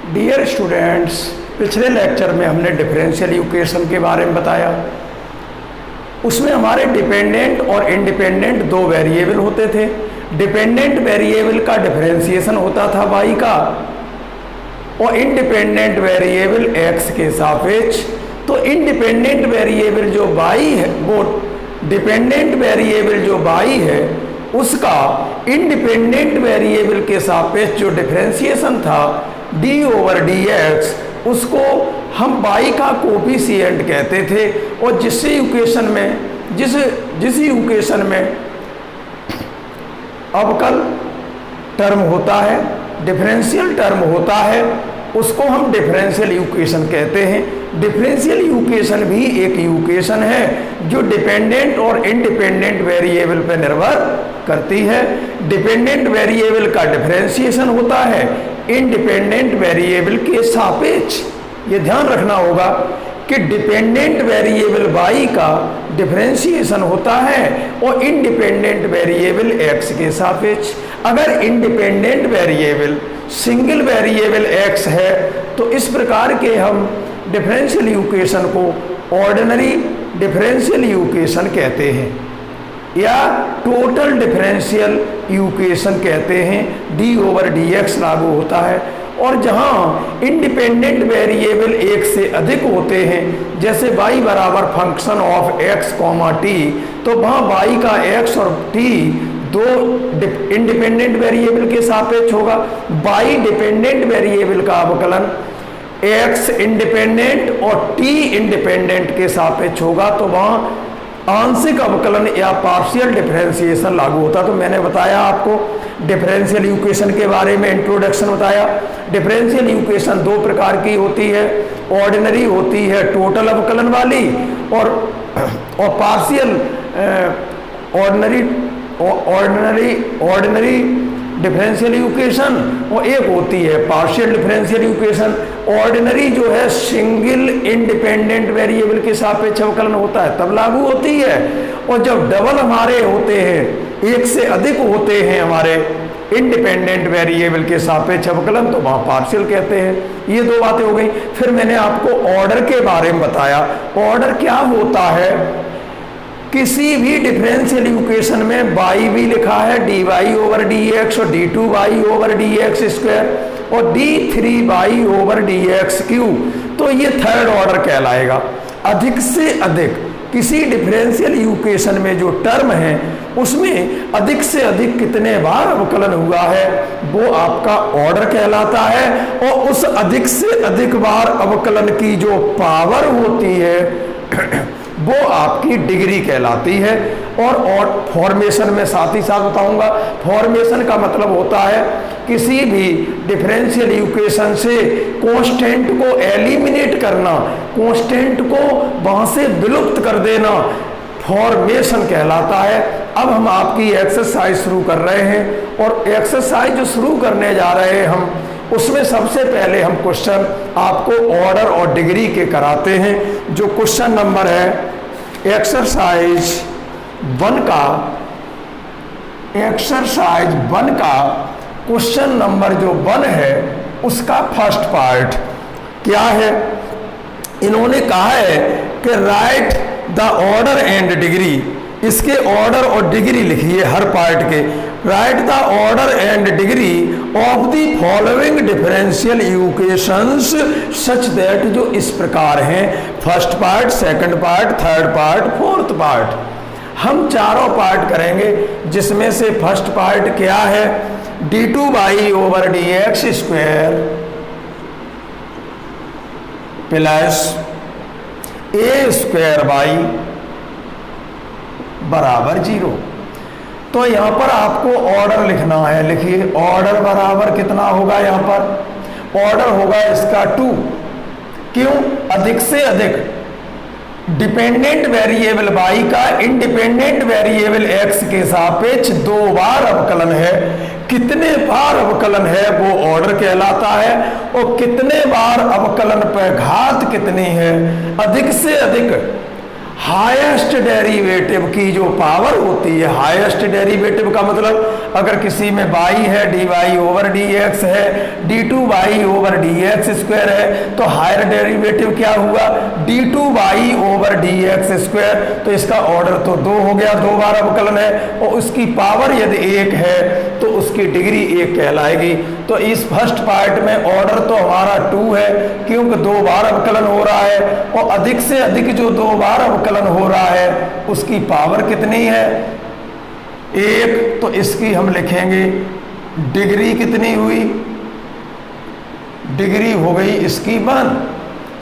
Dear students, पिछले lecture में हमने डिफरेंशियल इक्वेशन के बारे में बताया। उसमें हमारे डिपेंडेंट और इंडिपेंडेंट दो वेरिएबल होते थे। डिपेंडेंट वेरिएबल का डिफरेंशिएशन होता था y का और इंडिपेंडेंट वेरिएबल x के सापेक्ष। तो इंडिपेंडेंट वेरिएबल जो y है, वो डिपेंडेंट वेरिएबल जो y है उसका इंडिपेंडेंट वेरिएबल के सापेक्ष जो डिफरेंशिएशन था d/dx, उसको हम y का कोफिशिएंट कहते थे। और जिस इक्वेशन में अवकल टर्म होता है, डिफरेंशियल टर्म होता है, उसको हम डिफरेंशियल इक्वेशन कहते हैं। डिफरेंशियल इक्वेशन भी एक इक्वेशन है जो डिपेंडेंट और इंडिपेंडेंट वेरिएबल पर निर्भर करती है। डिपेंडेंट वेरिएबल का डिफरेंशिएशन होता है इंडिपेंडेंट वेरिएबल के सापेक्ष। ये ध्यान रखना होगा कि डिपेंडेंट वेरिएबल y का डिफरेंशिएशन होता है और इंडिपेंडेंट वेरिएबल x के सापेक्ष। अगर independent variable single variable x है तो इस प्रकार के हम डिफरेंशियल इक्वेशन को ऑर्डिनरी डिफरेंशियल इक्वेशन कहते हैं या टोटल डिफरेंशियल इक्वेशन कहते हैं। d/dx लागू होता है। और जहाँ इंडिपेंडेंट वेरिएबल एक से अधिक होते हैं, जैसे y बराबर फंक्शन ऑफ x, t, तो वहाँ y का x और t दो इंडिपेंडेंट वेरिएबल के सापेक्ष होगा। y डिपेंडेंट वेरिएबल का अवकलन x इंडिपेंडेंट और t इंडिपेंडेंट के सापेक्ष होगा, तो वहाँ आंशिक अवकलन या पार्शियल डिफरेंशिएशन लागू होता। तो मैंने बताया आपको डिफरेंशियल इक्वेशन के बारे में, इंट्रोडक्शन बताया। डिफरेंशियल इक्वेशन दो प्रकार की होती है, ऑर्डिनरी होती है टोटल अवकलन वाली, और पार्शियल ऑर्डिनरी डिफरेंशियल इक्वेशन, और एक होती है पार्शियल डिफरेंशियल इक्वेशन। ऑर्डिनरी जो है सिंगल इंडिपेंडेंट वेरिएबल के सापेक्ष अवकलन होता है तब लागू होती है, और जब डबल हमारे होते हैं, एक से अधिक होते हैं हमारे इंडिपेंडेंट वेरिएबल के सापेक्ष अवकलन, तो वहाँ पार्शियल कहते हैं। ये दो बातें हो गई। फिर मैंने आपको ऑर्डर के बारे में बताया। ऑर्डर क्या होता है? किसी भी डिफरेंशियल इक्वेशन में y भी लिखा है dy/dx और d2y/dx² और d3y/dx³, तो ये थर्ड ऑर्डर कहलाएगा। अधिक से अधिक किसी डिफरेंशियल इक्वेशन में जो टर्म है उसमें अधिक से अधिक कितने बार अवकलन हुआ है वो आपका ऑर्डर कहलाता है, और उस अधिक से अधिक बार अवकलन की जो पावर होती है वो आपकी डिग्री कहलाती है। और फॉर्मेशन में साथ ही साथ बताऊंगा। फॉर्मेशन का मतलब होता है किसी भी डिफरेंशियल इक्वेशन से कांस्टेंट को एलिमिनेट करना, कांस्टेंट को वहां से विलुप्त कर देना, फॉर्मेशन कहलाता है। अब हम आपकी एक्सरसाइज शुरू कर रहे हैं, और एक्सरसाइज जो शुरू करने जा रहे हैं हम, उसमें सबसे पहले हम क्वेश्चन आपको ऑर्डर और डिग्री के कराते हैं। जो क्वेश्चन नंबर है एक्सरसाइज 1 का क्वेश्चन नंबर जो 1 है उसका फर्स्ट पार्ट क्या है? इन्होंने कहा है कि right the order and degree. इसके ऑर्डर और डिग्री लिखिए हर पार्ट के। Right the order and degree of the following differential equations such that, जो इस प्रकार हैं। First part, second part, third part, fourth part. हम चारों पार्ट करेंगे, जिसमें से फर्स्ट पार्ट क्या है? d2y/dx² प्लस a²y बराबर 0। तो यहां पर आपको ऑर्डर लिखना है। लिखिए ऑर्डर बराबर कितना होगा? यहां पर ऑर्डर होगा इसका 2। क्यों? अधिक से अधिक डिपेंडेंट वेरिएबल y का इंडिपेंडेंट वेरिएबल x के सापेक्ष 2 बार अवकलन है। कितने बार अवकलन है वो ऑर्डर कहलाता है, और कितने बार अवकलन पर घात कितनी है। अधिक से अधिक हाईएस्ट डेरिवेटिव की जो पावर होती है, हाईएस्ट डेरिवेटिव का मतलब अगर किसी में y है dy ओवर dx है, d2y ओवर dx स्क्वायर है, तो हायर डेरिवेटिव क्या हुआ d2y ओवर dx स्क्वायर। तो इसका ऑर्डर तो 2 हो गया, 2 बार अवकलन है, और उसकी पावर यदि 1 है तो उसकी डिग्री 1 कहलाएगी। तो इस फर्स्ट पार्ट में ऑर्डर तो हमारा 2 है, क्योंकि 2 बार अवकलन हो रहा है, और अधिक से अधिक जो 2 बार अवकलन हो रहा है उसकी पावर कितनी है 1। तो इसकी हम लिखेंगे डिग्री कितनी हुई, डिग्री हो गई इसकी 1।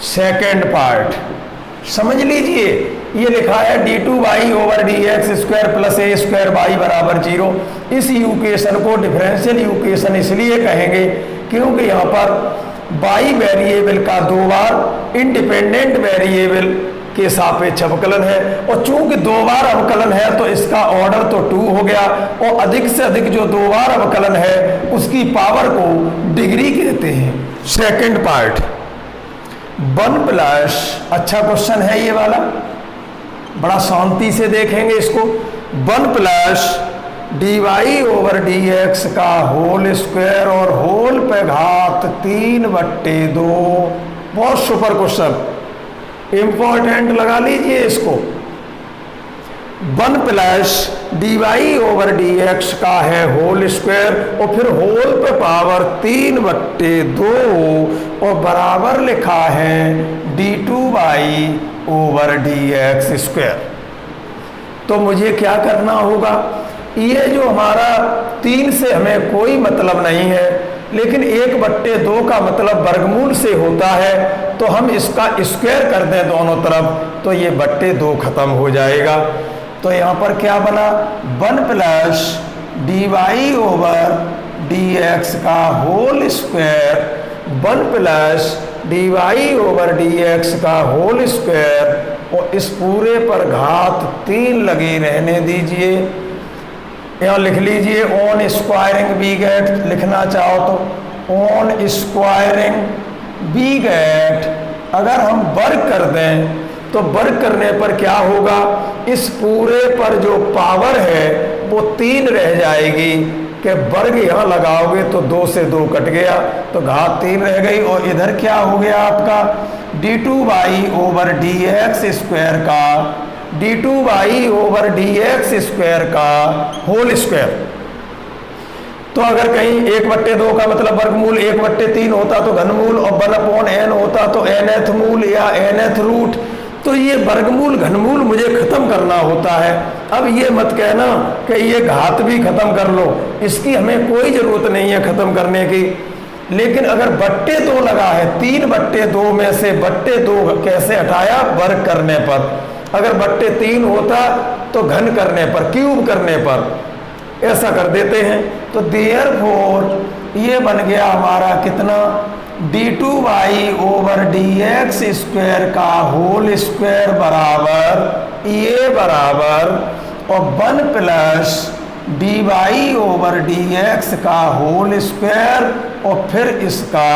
सेकेंड पार्ट समझ लीजिए, ये लिखा है d2y over dx square plus a square y बराबर 0। इस इक्वेशन को डिफरेंशियल इक्वेशन इसलिए कहेंगे क्योंकि यहाँ पर y वेरिएबल का 2 बार इंडिपेंडेंट वेरिएबल के सापेक्ष अवकलन है, और चूंकि 2 बार अवकलन है तो इसका ऑर्डर तो 2 हो गया, और अधिक से अधिक जो 2 बार अवकलन है उसकी पावर को डिग्री कहते हैं। सेकंड पार्ट 1 प्लस, अच्छा क्वेश्चन है ये वाला, बड़ा शांति से देखेंगे इसको। 1 प्लस dy ओवर dx का होल स्क्वायर और होल पे घात 3/2। बहुत सुपर क्वेश्चन, इंपॉर्टेंट लगा लीजिए इसको। 1 प्लस dy ओवर dx का है होल स्क्वायर और फिर होल पे पावर 3/2 और बराबर लिखा है d2y ओवर dx स्क्वायर। तो मुझे क्या करना होगा, ये जो हमारा 3 से हमें कोई मतलब नहीं है, लेकिन 1/2 का मतलब वर्गमूल से होता है, तो हम इसका स्क्वायर कर दें दोनों तरफ तो ये बट्टे 2 खत्म हो जाएगा। तो यहाँ पर क्या बना 1 प्लस dy ओवर dx का whole square, 1 plus dy over dx का होल स्क्वायर, और इस पूरे पर घात 3 लगी रहने दीजिए। यहाँ लिख लीजिए ऑन स्क्वायरिंग बी गेट, लिखना चाहो तो ऑन स्क्वायरिंग बी गेट। अगर हम वर्ग कर दें तो वर्ग करने पर क्या होगा, इस पूरे पर जो पावर है वो 3 रह जाएगी, कि वर्ग यहाँ लगाओगे तो 2 से 2 कट गया तो घात 3 रह गई, और इधर क्या हो गया आपका d2y ओवर dx स्क्वायर का, d2y ओवर dx स्क्वायर का होल स्क्वायर। तो अगर कहीं 1/2 का मतलब वर्गमूल 1/3 होता तो घनमूल, और 1/n होता तो nth मूल या nth रूट। तो ये वर्गमूल घनमूल मुझे खत्म करना होता है। अब ये मत कहना कि ये घात भी खत्म कर लो, इसकी हमें कोई जरूरत नहीं है खत्म करने की। लेकिन अगर बट्टे 2 लगा है, 3/2 में से बट्टे 2 कैसे हटाया, वर्ग करने पर। अगर बट्टे 3 होता तो घन करने पर, क्यूब करने पर, ऐसा कर देते हैं। तो देयरफॉर ये बन गया हमारा कितना d2y ओवर dx स्क्वायर का होल स्क्वायर बराबर ये बराबर, और 1 प्लस dy ओवर dx का होल स्क्वायर और फिर इसका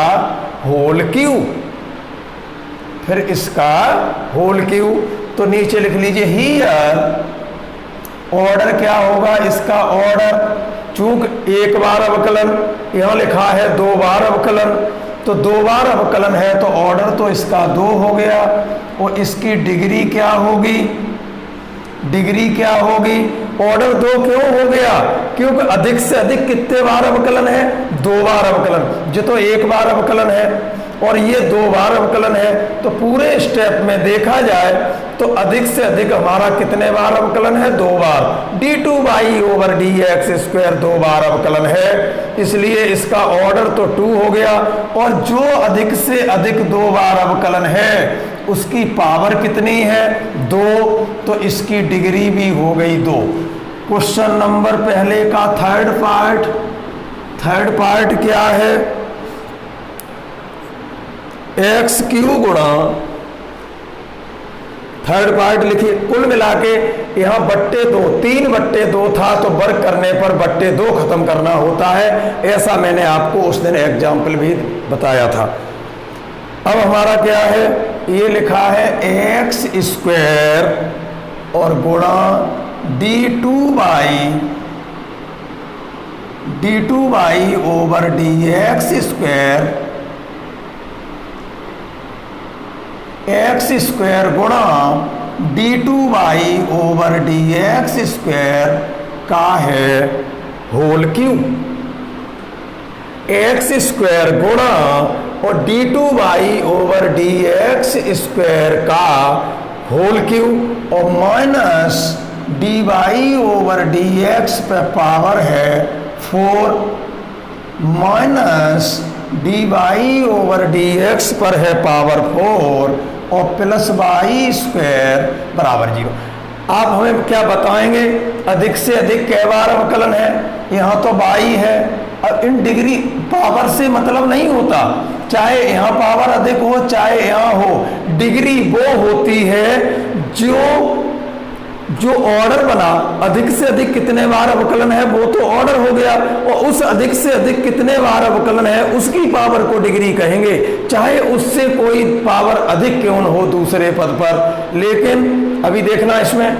होल क्यूब, फिर इसका होल क्यूब। तो नीचे लिख लीजिए हियर ऑर्डर क्या होगा, इसका ऑर्डर चूंकि 1 बार अवकलन, यहाँ लिखा है 2 बार अवकलन, तो 2 बार अवकलन है तो ऑर्डर तो इसका 2 हो गया, और इसकी डिग्री क्या होगी, डिग्री क्या होगी, ऑर्डर 2 क्यों हो गया, क्योंकि अधिक से अधिक कितने बार अवकलन है, 2 बार अवकलन। जो तो 1 बार अवकलन है और ये 2 बार अवकलन है, तो पूरे स्टेप में देखा जाए तो अधिक से अधिक हमारा कितने बार अवकलन है, 2 बार। d2y ओवर dx स्क्वायर 2 बार अवकलन है, इसलिए इसका ऑर्डर तो 2 हो गया, और जो अधिक से अधिक 2 बार अवकलन है उसकी पावर कितनी है, 2, तो इसकी डिग्री भी हो गई 2। क्वेश्चन नंबर पहले का थर्ड पार्ट क्या है, x³ गुणा, थर्ड पार्ट लिखिए। कुल मिला के यहाँ बट्टे 2, 3/2 था तो वर्ग करने पर बट्टे 2 खत्म करना होता है, ऐसा मैंने आपको उस दिन एग्जाम्पल भी बताया था। अब हमारा क्या है, ये लिखा है एक्स स्क्वायर और गुणा d2 by over D x square गुणा d2 by over D x square का है होल क्यूब। एक्स स्क्वायर गुणा और d2 by over D x square का होल क्यूब और minus D by over D x पे पावर है 4 minus D by over D x पर है पावर 4 और प्लस बाई स्क्वायर बराबर 0। आप हमें क्या बताएंगे, अधिक से अधिक कै बार अवकलन है? यहाँ तो बाई है। अब इन डिग्री पावर से मतलब नहीं होता, चाहे यहाँ पावर अधिक हो चाहे यहाँ हो, डिग्री वो होती है जो ऑर्डर बना, अधिक से अधिक कितने बार अवकलन है वो तो ऑर्डर हो गया, और उस अधिक से अधिक कितने बार अवकलन है उसकी पावर को डिग्री कहेंगे, चाहे उससे कोई पावर अधिक क्यों न हो दूसरे पद पर। लेकिन अभी देखना इसमें,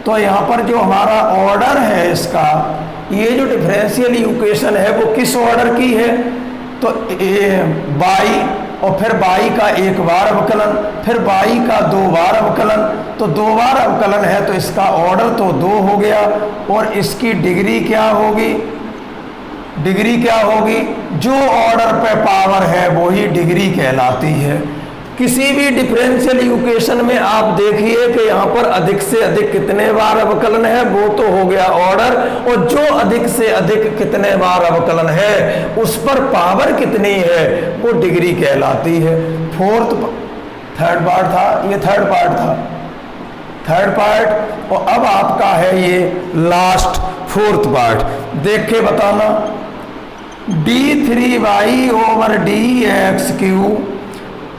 तो यहाँ पर जो हमारा ऑर्डर है इसका, ये जो डिफरेंशियल इक्वेशन है वो किस ऑर्डर की है, तो बाई और फिर बाई का एक बार अवकलन, फिर बाई का 2 बार अवकलन, तो 2 बार अवकलन है तो इसका ऑर्डर तो 2 हो गया, और इसकी डिग्री क्या होगी, डिग्री क्या होगी, जो ऑर्डर पे पावर है वो ही डिग्री कहलाती है। किसी भी डिफरेंशियल इक्वेशन में आप देखिए कि यहाँ पर अधिक से अधिक कितने बार अवकलन है वो तो हो गया ऑर्डर, और जो अधिक से अधिक कितने बार अवकलन है उस पर पावर कितनी है वो डिग्री कहलाती है। थर्ड पार्ट था, ये थर्ड पार्ट, और अब आपका है ये लास्ट 4th पार्ट। देख के बताना, d3 by over D x Q,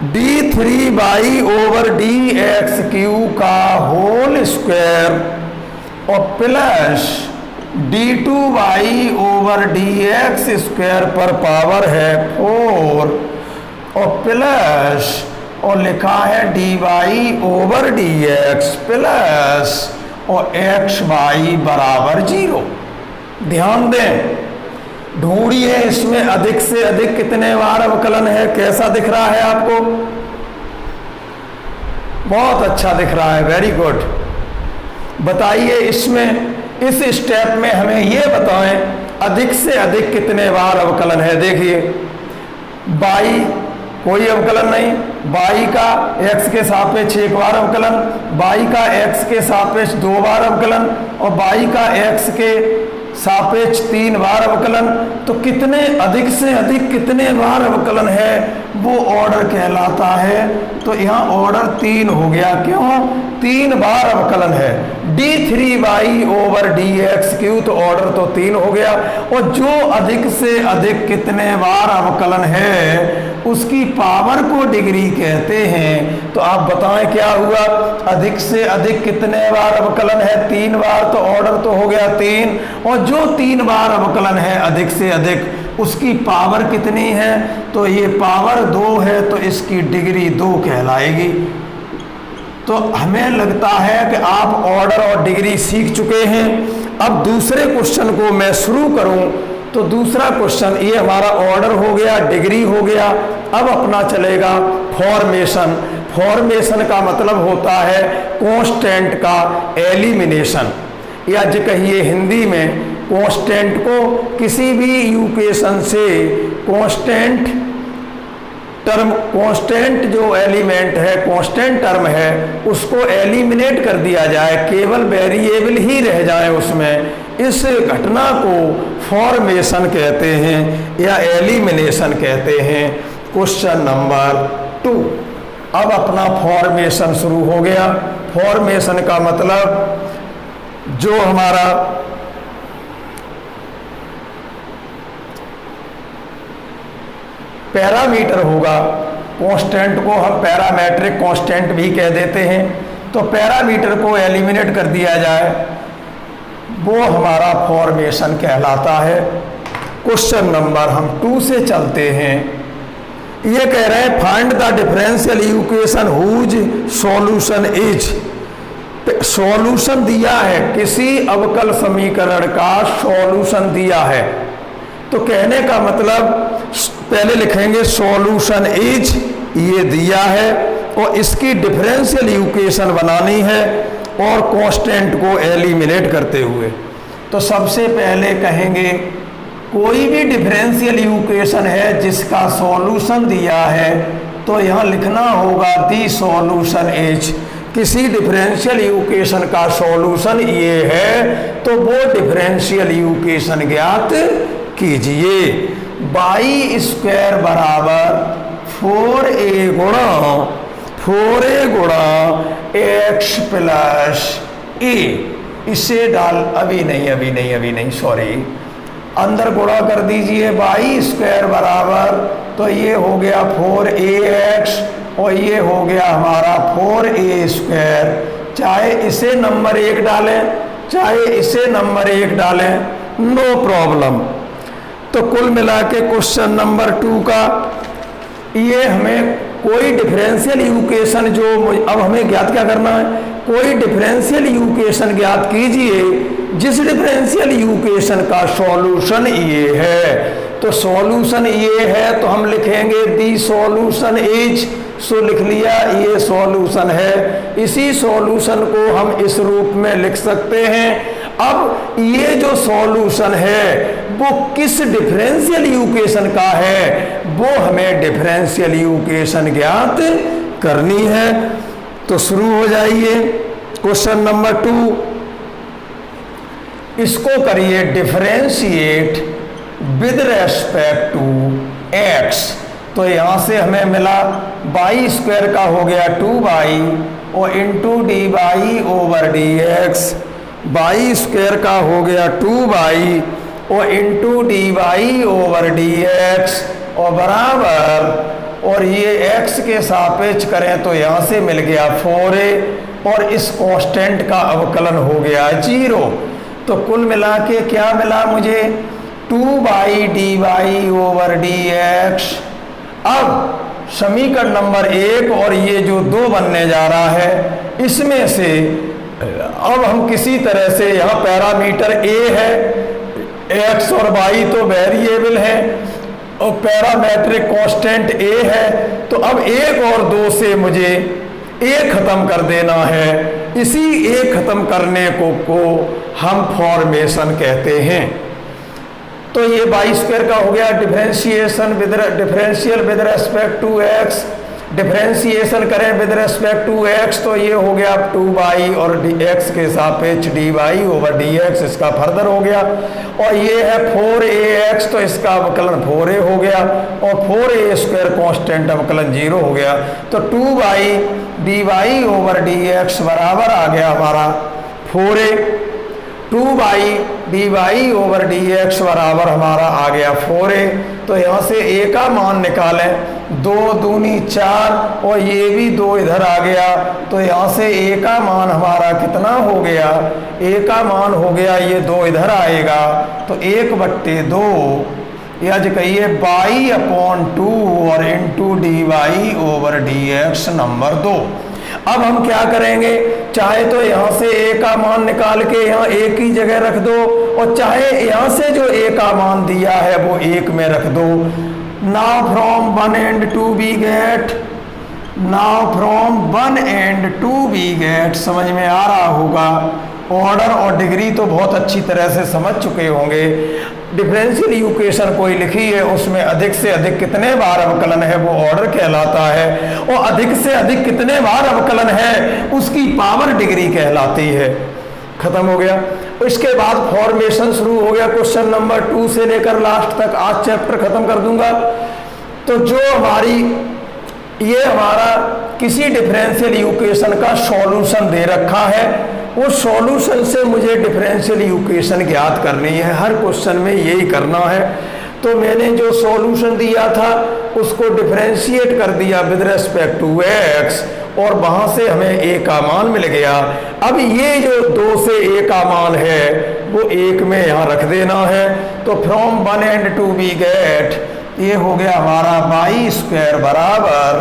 d3 by over D x Q का होल स्क्वायर और plus d2 by over D x square पर पावर है 4 और प्लस और लिखा है d by over D x plus और x बाई बराबर 0। ध्यान दें, ढूंढिए इसमें अधिक से अधिक कितने बार अवकलन है। कैसा दिख रहा है आपको? बहुत अच्छा दिख रहा है, वेरी गुड। बताइए इसमें, इस स्टेप में हमें ये बताएं अधिक से अधिक कितने बार अवकलन है। देखिए बाई कोई अवकलन नहीं, बाई का x के सापेक्ष 1 बार अवकलन, बाई का x के सापेक्ष 2 बार अवकलन और बाई का x के सापेक्ष 3 बार अवकलन। तो कितने अधिक से अधिक कितने बार अवकलन है वो ऑर्डर कहलाता है। तो यहाँ ऑर्डर 3 हो गया, क्यों? 3 बार अवकलन है। d3 by over D x Q, तो ऑर्डर तो 3 हो गया। और जो अधिक से अधिक कितने बार अवकलन है उसकी पावर को डिग्री कहते हैं। तो आप बताएं क्या हुआ, अधिक से अधिक कितने बार अवकलन है? 3 बार, तो ऑर्डर तो हो गया 3। और जो 3 बार अवकलन है अधिक से अधिक उसकी पावर कितनी है? तो ये पावर 2 है, तो इसकी डिग्री 2 कहलाएगी। तो हमें लगता है कि आप ऑर्डर और डिग्री सीख चुके हैं। अब दूसरे क्वेश्चन को मैं शुरू करूं तो दूसरा क्वेश्चन, ये हमारा ऑर्डर हो गया, डिग्री हो गया। अब अपना चलेगा फॉर्मेशन। फॉर्मेशन का मतलब होता है कांस्टेंट का एलिमिनेशन, या जो कहिए हिंदी में कांस्टेंट को किसी भी इक्वेशन से कांस्टेंट टर्म, कांस्टेंट जो एलिमेंट है, कांस्टेंट टर्म है, उसको एलिमिनेट कर दिया जाए, केवल वेरिएबल ही रह जाए उसमें। इस घटना को फॉर्मेशन कहते हैं या एलिमिनेशन कहते हैं। Question number 2। अब अपना फॉर्मेशन शुरू हो गया। फॉर्मेशन का मतलब जो हमारा पैरामीटर होगा, कांस्टेंट को हम पैरामेट्रिक कांस्टेंट भी कह देते हैं, तो पैरामीटर को एलिमिनेट कर दिया जाए, वो हमारा फॉर्मेशन कहलाता है। क्वेश्चन नंबर हम 2 से चलते हैं। ये कह रहे हैं find the differential equation whose solution is. Solution दिया है, किसी अवकल समीकरण का सॉल्यूशन दिया है, तो कहने का मतलब पहले लिखेंगे सॉल्यूशन इज, ये दिया है और इसकी डिफरेंशियल इक्वेशन बनानी है और कांस्टेंट को एलिमिनेट करते हुए। तो सबसे पहले कहेंगे कोई भी डिफरेंशियल इक्वेशन है जिसका सॉल्यूशन दिया है, तो यहाँ लिखना होगा दी सॉल्यूशन इज। किसी डिफरेंशियल इक्वेशन का सॉल्यूशन ये है तो वो डिफरेंशियल इक्वेशन ज्ञात कीजिए। वाई स्क्वायर बराबर 4a गुणा एक्स प्लस ए, इसे डाल अभी नहीं सॉरी, अंदर गुणा कर दीजिए। वाई स्क्वायर बराबर, तो ये हो गया 4ax और ये हो गया हमारा 4a स्क्वायर। चाहे इसे नंबर 1 डालें चाहे इसे नंबर 1 डालें, नो प्रॉब्लम। तो कुल मिला के क्वेश्चन नंबर 2 का ये हमें कोई डिफरेंशियल इक्वेशन जो, अब हमें ज्ञात क्या करना है, कोई डिफरेंशियल इक्वेशन ज्ञात कीजिए जिस डिफरेंशियल इक्वेशन का सॉल्यूशन ये है। तो सॉल्यूशन ये है तो हम लिखेंगे दी सॉल्यूशन इज, सो लिख लिया ये सॉल्यूशन है। इसी सॉल्यूशन को हम इस रूप में लिख सकते हैं। अब ये जो सॉल्यूशन है वो किस डिफरेंशियल इक्वेशन का है, वो हमें डिफरेंशियल इक्वेशन ज्ञात करनी है। तो शुरू हो जाइए क्वेश्चन नंबर 2। इसको करिए differentiate with respect to x। तो यहाँ से हमें मिला वाई स्क्वायर का हो गया 2y और into D Y over D X. Y square का हो गया 2y और into D Y over D X और बराबर, और ये x के सापेक्ष करें तो यहाँ से मिल गया 4a और इस कांस्टेंट का अवकलन हो गया 0। तो कुल मिला के क्या मिला मुझे, 2 D Y over D X. अब समीकरण नंबर 1 और ये जो 2 बनने जा रहा है, इसमें से अब हम किसी तरह से, यहाँ पैरामीटर a है, x और y तो वेरिएबल है और पैरामेट्रिक कांस्टेंट a है, तो अब 1 और 2 से मुझे a खत्म कर देना है। इसी a खत्म करने को हम फॉर्मेशन कहते हैं। तो ये वाई स्क्वायर का हो गया differentiation differential with respect to x। Differentiation करें विद रेस्पेक्ट टू x तो ये हो गया 2y और x के सापेक्ष dy ओवर dx, इसका फर्दर हो गया। और ये है 4ax तो इसका अवकलन 4a हो गया और 4a स्क्वायर कांस्टेंट अवकलन 0 हो गया। तो 2y dy ओवर dx बराबर आ गया हमारा 4a। 2y dy over dx बराबर हमारा आ गया 4a। तो यहाँ से a का मान निकालें, 2 दूनी 4 और ये भी 2 इधर आ गया। तो यहाँ से a का मान हमारा कितना हो गया, a का मान हो गया ये 2 इधर आएगा तो 1/2 या जो कहिए y/2 और into D Y over D X number 2। अब हम क्या करेंगे, चाहे तो यहाँ से a का मान निकाल के यहाँ a की जगह रख दो और चाहे यहाँ से जो a का मान दिया है वो 1 में रख दो। Now from 1 and 2 we get, now from 1 and 2 we get, समझ में आ रहा होगा। ऑर्डर और डिग्री तो बहुत अच्छी तरह से समझ चुके होंगे। डिफरेंशियल इक्वेशन कोई लिखी है उसमें अधिक से अधिक कितने बार अवकलन है वो ऑर्डर कहलाता है, और अधिक से अधिक कितने बार अवकलन है उसकी पावर डिग्री कहलाती है। खत्म हो गया। इसके बाद फॉर्मेशन शुरू हो गया क्वेश्चन नंबर 2 से लेकर लास्ट तक। आज चैप्टर खत्म कर दूंगा। तो जो ये हमारा किसी डिफरेंशियल इक्वेशन का सॉल्यूशन दे रखा है, वो सॉल्यूशन से मुझे डिफरेंशियल इक्वेशन ज्ञात करनी है। हर क्वेश्चन में यही करना है। तो मैंने जो सॉल्यूशन दिया था उसको डिफरेंशिएट कर दिया विद रेस्पेक्ट टू x और वहाँ से हमें a का मान मिल गया। अब ये जो 2 से a का मान है वो 1 में यहाँ रख देना है। तो फ्रॉम 1 एंड 2 वी गेट ये हो गया हमारा बाई स्क्वायर बराबर,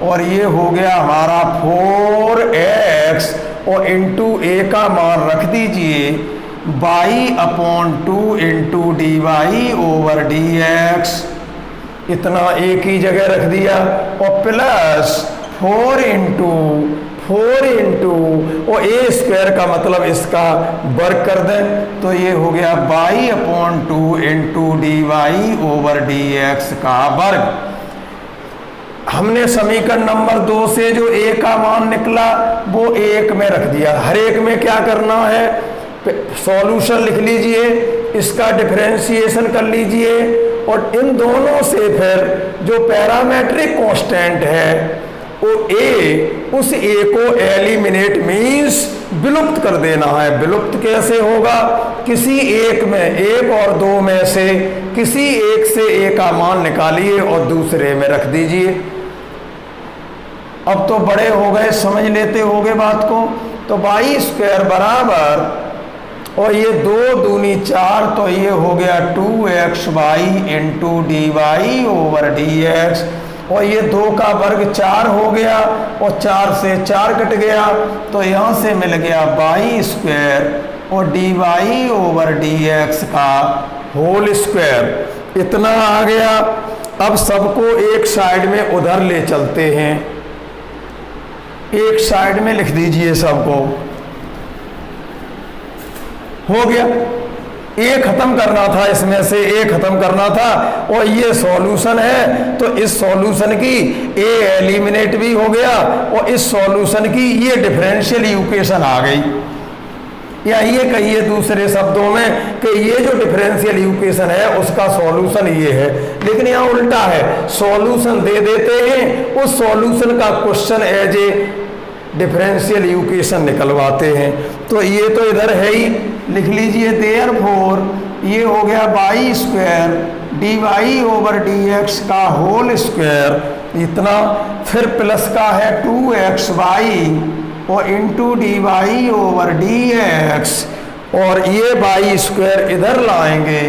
और ये हो गया हमारा 4x और इंटू ए का मान रख दीजिए by upon 2 into D Y over D X, इतना एक ही जगह रख दिया, और प्लस 4 इंटू और ए स्क्वायर का मतलब इसका वर्ग कर दें तो ये हो गया by upon 2 into D Y over D X का वर्ग। हमने समीकरण नंबर 2 से जो ए का मान निकला वो एक में रख दिया। हर एक में क्या करना है, सॉल्यूशन लिख लीजिए, इसका डिफरेंशिएशन कर लीजिए, और इन दोनों से फिर जो पैरामेट्रिक कांस्टेंट है वो ए, उस ए को एलिमिनेट मीन्स विलुप्त कर देना है। विलुप्त कैसे होगा, किसी एक में, एक और दो में से किसी एक से ए का मान निकालिए और दूसरे में रख दीजिए। अब तो बड़े हो गए, समझ लेते होगे बात को। तो बाई स्क्वायर बराबर, और ये 2 दूनी 4, तो ये हो गया 2x Y into D Y over D X, और ये 2 का वर्ग 4 हो गया, और 4 से 4 कट गया, तो यहाँ से मिल गया बाई स्क्वायर और D Y over D X का होल स्क्वायर। इतना आ गया। अब सबको एक साइड में उधर ले चलते हैं, एक साइड में लिख दीजिए सबको। हो गया, ए खत्म करना था, इसमें से ए खत्म करना था, और ये सॉल्यूशन है तो इस सॉल्यूशन की ए एलिमिनेट भी हो गया, और इस सॉल्यूशन की ये डिफरेंशियल इक्वेशन आ गई। या ये कहिए दूसरे शब्दों में कि ये जो डिफरेंशियल इक्वेशन है उसका सॉल्यूशन ये है, लेकिन यहाँ उल्टा है, सॉल्यूशन दे देते हैं, उस सॉल्यूशन का question as a differential equation निकलवाते हैं। तो ये तो इधर है ही, लिख लीजिए देयरफॉर ये हो गया by square D Y over D X का होल स्क्वायर, इतना, फिर प्लस का है 2x वाई और into D Y over D X, और ये बाई स्क्वायर इधर लाएंगे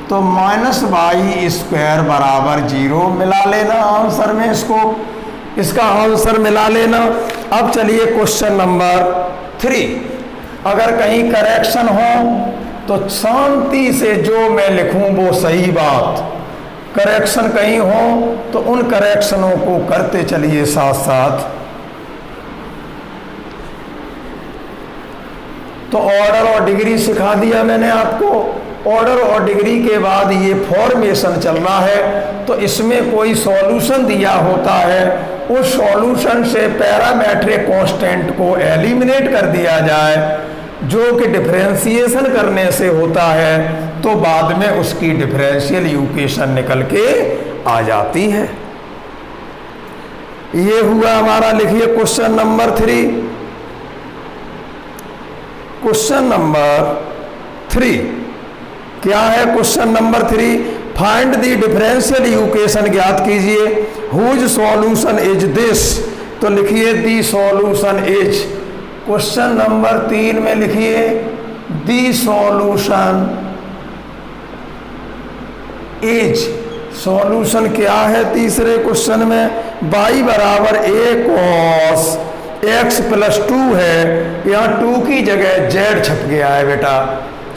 तो माइनस बाई स्क्वायर बराबर 0 मिला लेना आंसर में, इसका आंसर मिला लेना। अब चलिए क्वेश्चन नंबर 3, अगर कहीं करेक्शन हो तो शांति से जो मैं लिखूं वो सही बात, करेक्शन कहीं हो तो उन करेक्शनों को करते चलिए साथ साथ। तो ऑर्डर और डिग्री सिखा दिया मैंने आपको। ऑर्डर और डिग्री के बाद ये फॉर्मेशन चलना है, तो इसमें कोई सॉल्यूशन दिया होता है, उस सॉल्यूशन से पैरामेट्रिक कांस्टेंट को एलिमिनेट कर दिया जाए, जो कि डिफरेंशिएशन करने से होता है, तो बाद में उसकी डिफरेंशियल इक्वेशन निकल के आ जाती है। ये हुआ हमारा, लिखिए क्वेश्चन नंबर 3। क्वेश्चन नंबर 3 क्या है? Question number 3, find the differential equation ज्ञात कीजिए, हुज सॉल्यूशन इज दिस। तो लिखिए दी सॉल्यूशन इज। क्वेश्चन नंबर 3 में लिखिए दी सॉल्यूशन इज। सॉल्यूशन क्या है तीसरे क्वेश्चन में? बाई बराबर ए कॉस एक्स प्लस 2 है, यहाँ 2 की जगह जेड छप गया है बेटा,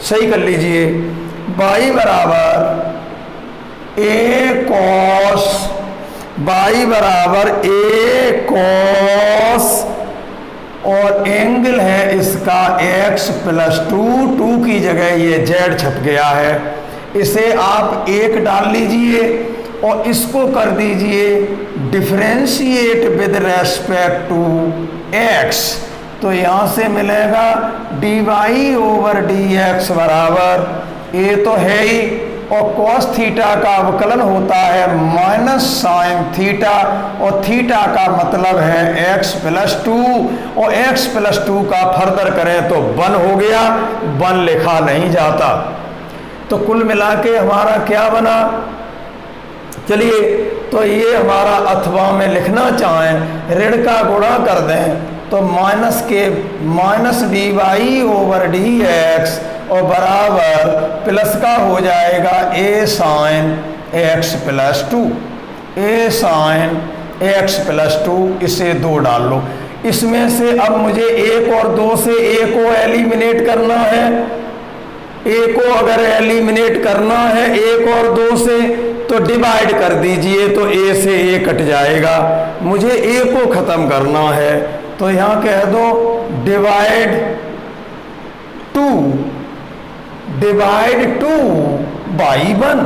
सही कर लीजिए। बाई बराबर ए कॉस, बाई बराबर ए कॉस, और एंगल है इसका x प्लस 2 की जगह ये z छप गया है, इसे आप 1 डाल लीजिए और इसको कर दीजिए differentiate with respect to x। तो यहाँ से मिलेगा D Y over D X बराबर, ये तो है ही, और cos थीटा का अवकलन होता है माइनस साइन थीटा, और थीटा का मतलब है x प्लस 2, और x प्लस 2 का फर्दर करें तो 1 हो गया, 1 लिखा नहीं जाता। तो कुल मिला के हमारा क्या बना? चलिए, तो ये हमारा अथवा में लिखना चाहें ऋण का गुणा कर दें तो minus D Y over D X और बराबर प्लस का हो जाएगा A sine X plus two, A sine X plus two, इसे 2 डाल लो। इसमें से अब मुझे 1 और 2 से ए को एलिमिनेट करना है। ए को अगर एलिमिनेट करना है 1 और 2 से तो डिवाइड कर दीजिए, तो ए से ए कट जाएगा। मुझे ए को ख़त्म करना है तो यहाँ कह दो डिवाइड 2 बाई 1।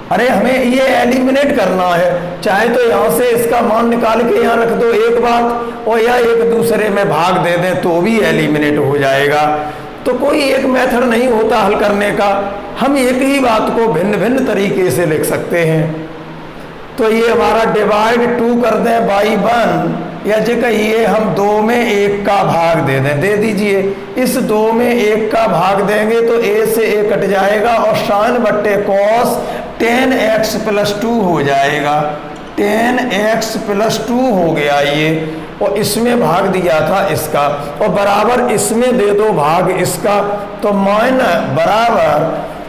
अरे हमें ये एलिमिनेट करना है, चाहे तो यहाँ से इसका मान निकाल के यहाँ रख दो एक बात, और या एक दूसरे में भाग दे दें तो भी एलिमिनेट हो जाएगा। तो कोई एक मेथड नहीं होता हल करने का, हम एक ही बात को भिन्न भिन्न तरीके से लिख सकते हैं। तो ये हमारा डिवाइड 2 कर दें बाई 1, या जो कहिए हम 2 में 1 का भाग दे दें, दे दीजिए। इस 2 में 1 का भाग देंगे तो ए से ए कट जाएगा और साइन बट्टे कॉस 10x प्लस 2 हो जाएगा। 10x प्लस 2 हो गया ये, और इसमें भाग दिया था इसका, और बराबर इसमें दे दो भाग इसका, तो माइनस बराबर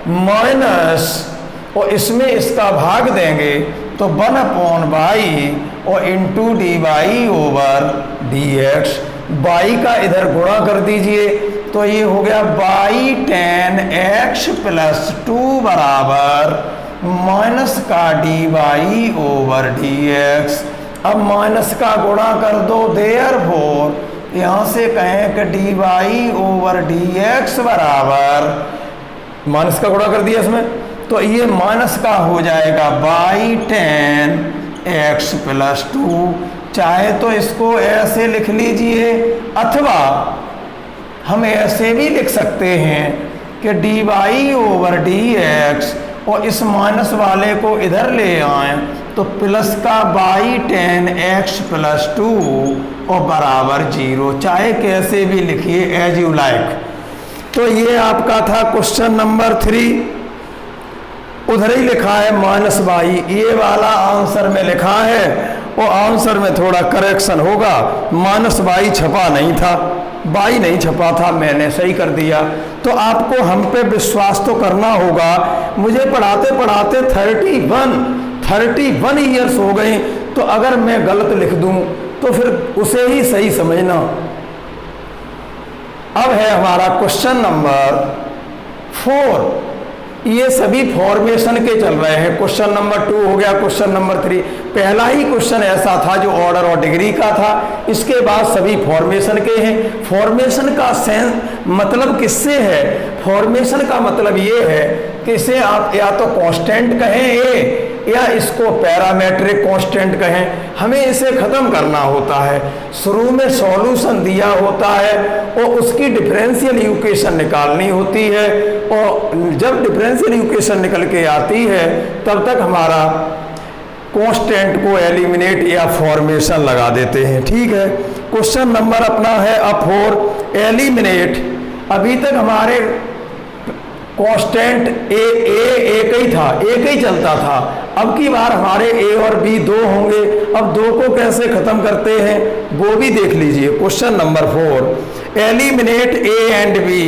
माइनस, और इसमें इसका भाग देंगे तो 1/बाई और into D by over D x. By का इधर गुणा कर दीजिए तो ये हो गया बाई 10x प्लस 2 बराबर माइनस का D by over D X. अब माइनस का गुणा कर दो, देयरफॉर यहाँ से कहें कि D by over D X बराबर, माइनस का गुणा कर दिया इसमें तो ये माइनस का हो जाएगा बाई 10x प्लस 2। चाहे तो इसको ऐसे लिख लीजिए, अथवा हम ऐसे भी लिख सकते हैं कि D by over D X, और इस माइनस वाले को इधर ले आए तो प्लस का बाई 10x प्लस 2 और बराबर 0। चाहे कैसे भी लिखिए, एज यू लाइक। तो ये आपका था क्वेश्चन नंबर 3। उधर ही लिखा है माइनस बाई, ये वाला आंसर में लिखा है, और आंसर में थोड़ा करेक्शन होगा। माइनस बाई छपा नहीं था, बाई नहीं छपा था, मैंने सही कर दिया। तो आपको हम पे विश्वास तो करना होगा। मुझे पढ़ाते पढ़ाते 31 ईयर्स हो गए, तो अगर मैं गलत लिख दूं तो फिर उसे ही सही समझना। अब है हमारा क्वेश्चन नंबर 4। ये सभी फॉर्मेशन के चल रहे हैं। क्वेश्चन नंबर 2 हो गया, क्वेश्चन नंबर 3। पहला ही क्वेश्चन ऐसा था जो ऑर्डर और डिग्री का था, इसके बाद सभी फॉर्मेशन के हैं। फॉर्मेशन का सेंस मतलब किससे है? फॉर्मेशन का मतलब ये है कि इसे आप या तो कांस्टेंट कहें ए, या इसको पैरामेट्रिक कांस्टेंट कहें। हमें इसे ख़त्म करना होता है। शुरू में सॉल्यूशन दिया होता है और उसकी डिफरेंशियल इक्वेशन निकालनी होती है, और जब डिफरेंशियल इक्वेशन निकल के आती है तब तक हमारा कांस्टेंट को एलिमिनेट या फॉर्मेशन लगा देते हैं। ठीक है, क्वेश्चन नंबर अपना है अब 4, एलिमिनेट। अभी तक हमारे कांस्टेंट एक ही था, एक ही चलता था। अब की बार हमारे ए और बी 2 होंगे। अब 2 को कैसे खत्म करते हैं वो भी देख लीजिए। Question number 4, eliminate A and B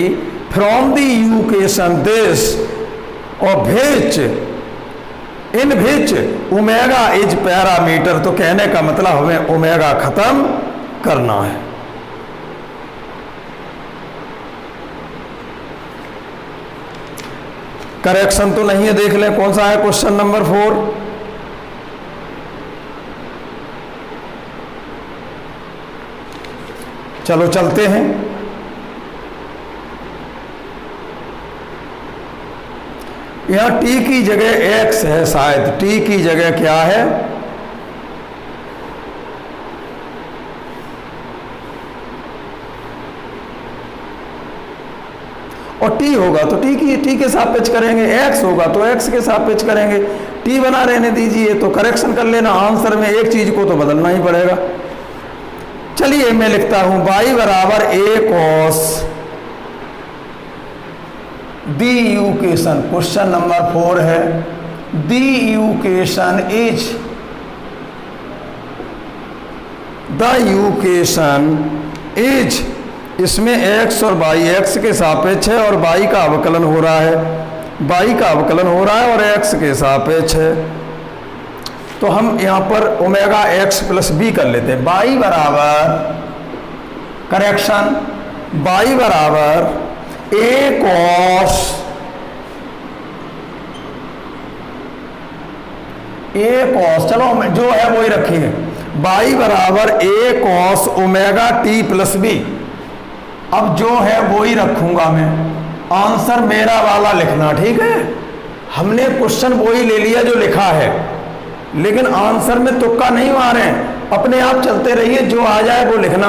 from the equation this और in which omega is parameter. तो कहने का मतलब हमें ओमेगा खत्म करना है। करेक्शन तो नहीं है, देख लें कौन सा है क्वेश्चन नंबर 4। चलो चलते हैं। यहां टी की जगह एक्स है, शायद टी की जगह क्या है? और टी होगा तो टी के सापेक्ष करेंगे, एक्स होगा तो एक्स के सापेक्ष करेंगे। टी बना रहने दीजिए, तो करेक्शन कर लेना। आंसर में एक चीज को तो बदलना ही पड़ेगा। चलिए मैं लिखता हूं बाई बराबर A cos the equation. Question number 4 है, दी इक्वेशन इज इसमें x और y x के सापेक्ष है और y का अवकलन हो रहा है। y का अवकलन हो रहा है और x के सापेक्ष है। तो हम यहाँ पर ओमेगा x प्लस बी कर लेते हैं। y बराबर, करेक्शन, y बराबर a कॉस, चलो जो है वही रखिए, y बराबर a cos omega t plus B. अब जो है वही रखूंगा मैं, आंसर मेरा वाला लिखना, ठीक है। हमने क्वेश्चन वही ले लिया जो लिखा है, लेकिन आंसर में तुक्का नहीं मारे, अपने आप चलते रहिए, जो आ जाए वो लिखना।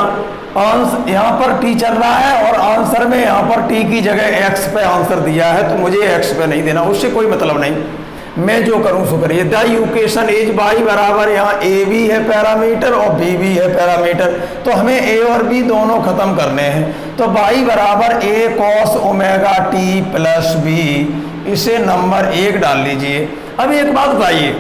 आंसर यहाँ पर टी चल रहा है और आंसर में यहाँ पर टी की जगह एक्स पे आंसर दिया है, तो मुझे एक्स पे नहीं देना, उससे कोई मतलब नहीं, मैं जो करूँ सो करिए। द इक्वेशन इज y बराबर, यहाँ a भी है पैरामीटर और b भी है पैरामीटर, तो हमें a और b दोनों खत्म करने हैं। तो y बराबर a cos omega t plus b, इसे नंबर 1 डाल लीजिए। अब एक बात बताइए,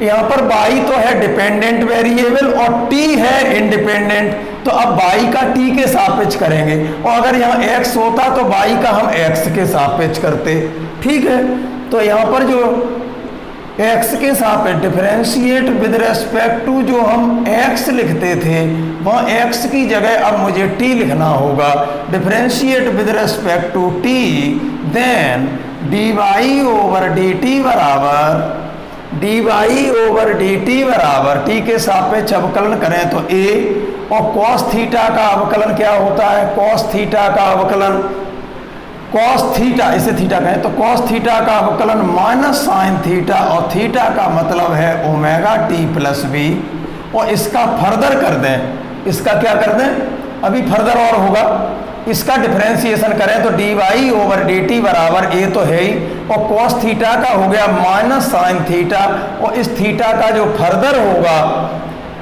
यहाँ पर y तो है डिपेंडेंट वेरिएबल और t है इंडिपेंडेंट, तो अब y का t के सापेक्ष करेंगे, और अगर यहाँ x होता तो y का हम x के सापेक्ष करते, ठीक है। तो यहाँ पर जो x के सापेक्ष डिफरेंशिएट विद रेस्पेक्ट टू जो हम x लिखते थे, वहाँ x की जगह अब मुझे t लिखना होगा। Differentiate with respect to t, then dy over dt बराबर, dy ओवर dt बराबर t के सापेक्ष अवकलन करें तो a, और cos थीटा का अवकलन क्या होता है, cos थीटा का अवकलन, cos थीटा, इसे थीटा कहें तो cos थीटा का अवकलन माइनस साइन थीटा, और थीटा का मतलब है ओमेगा t प्लस बी। और इसका फर्दर कर दें, इसका क्या कर दें, अभी फर्दर और होगा, इसका डिफरेंशिएशन करें तो dy ओवर dt बराबर a तो है ही, और cos थीटा का हो गया माइनस साइन थीटा, और इस थीटा का जो फर्दर होगा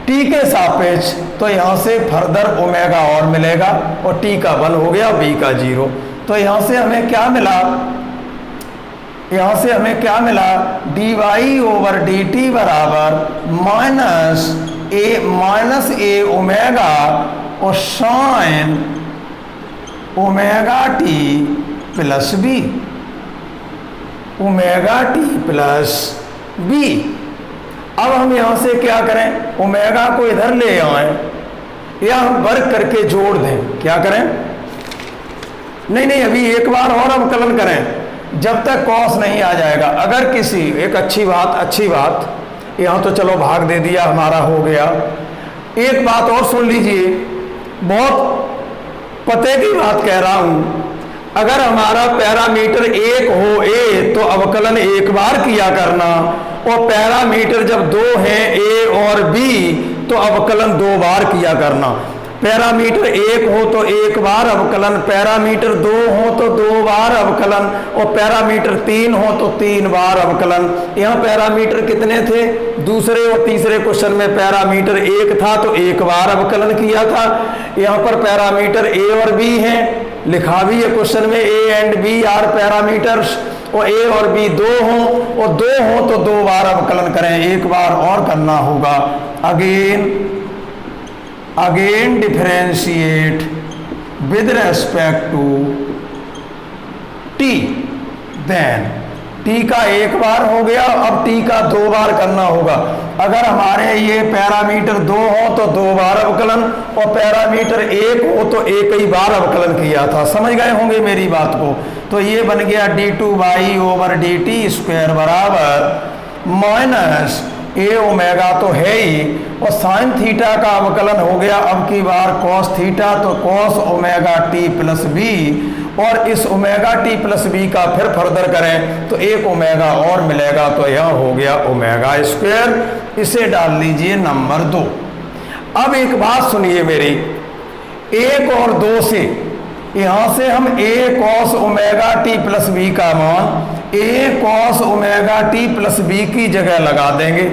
t के सापेक्ष, तो यहाँ से फर्दर ओमेगा और मिलेगा, और t का 1 हो गया, b का 0। तो यहाँ से हमें क्या मिला, यहाँ से हमें क्या मिला, dy ओवर dt बराबर माइनस a ओमेगा और sine omega t plus B, omega t plus B. अब हम यहाँ से क्या करें, ओमेगा को इधर ले आए या हम वर्ग करके जोड़ दें, क्या करें, नहीं, अभी एक बार और अवकलन करें जब तक कॉस नहीं आ जाएगा। अगर किसी, एक अच्छी बात, यहाँ तो चलो भाग दे दिया, हमारा हो गया। एक बात और सुन लीजिए, बहुत पते की बात कह रहा हूँ, अगर हमारा पैरामीटर 1 हो a, तो अवकलन एक बार किया करना, और पैरामीटर जब 2 हैं a और b, तो अवकलन 2 बार किया करना। पैरामीटर 1 हो तो 1 बार अवकलन, पैरामीटर 2 हो तो 2 बार अवकलन, और पैरामीटर 3 हो तो 3 बार अवकलन। यहाँ पैरामीटर कितने थे, दूसरे और तीसरे क्वेश्चन में पैरामीटर 1 था तो 1 बार अवकलन किया था। यहाँ पर पैरामीटर a और b हैं, लिखा भी है क्वेश्चन में, a and b are parameters, और a और b 2 हों, और 2 हों तो 2 बार अवकलन करें, 1 बार और करना होगा। Again differentiate with respect to t, then t का 1 बार हो गया, अब t का 2 बार करना होगा। अगर हमारे ये पैरामीटर 2 हो तो 2 बार अवकलन, और पैरामीटर 1 हो तो 1 ही बार अवकलन किया था। समझ गए होंगे मेरी बात को। तो ये बन गया d2y ओवर dt स्क्वायर बराबर माइनस a ओमेगा तो है ही, और साइन थीटा का अवकलन हो गया अब की बार cos थीटा, तो cos omega t plus B, और इस ओमेगा t प्लस बी का फिर फर्दर करें तो 1 ओमेगा और मिलेगा, तो यह हो गया ओमेगा स्क्वायर। इसे डाल लीजिए नंबर 2। अब एक बात सुनिए मेरी, 1 और 2 से, यहाँ से हम a cos omega t plus B का मान a cos omega t plus B की जगह लगा देंगे।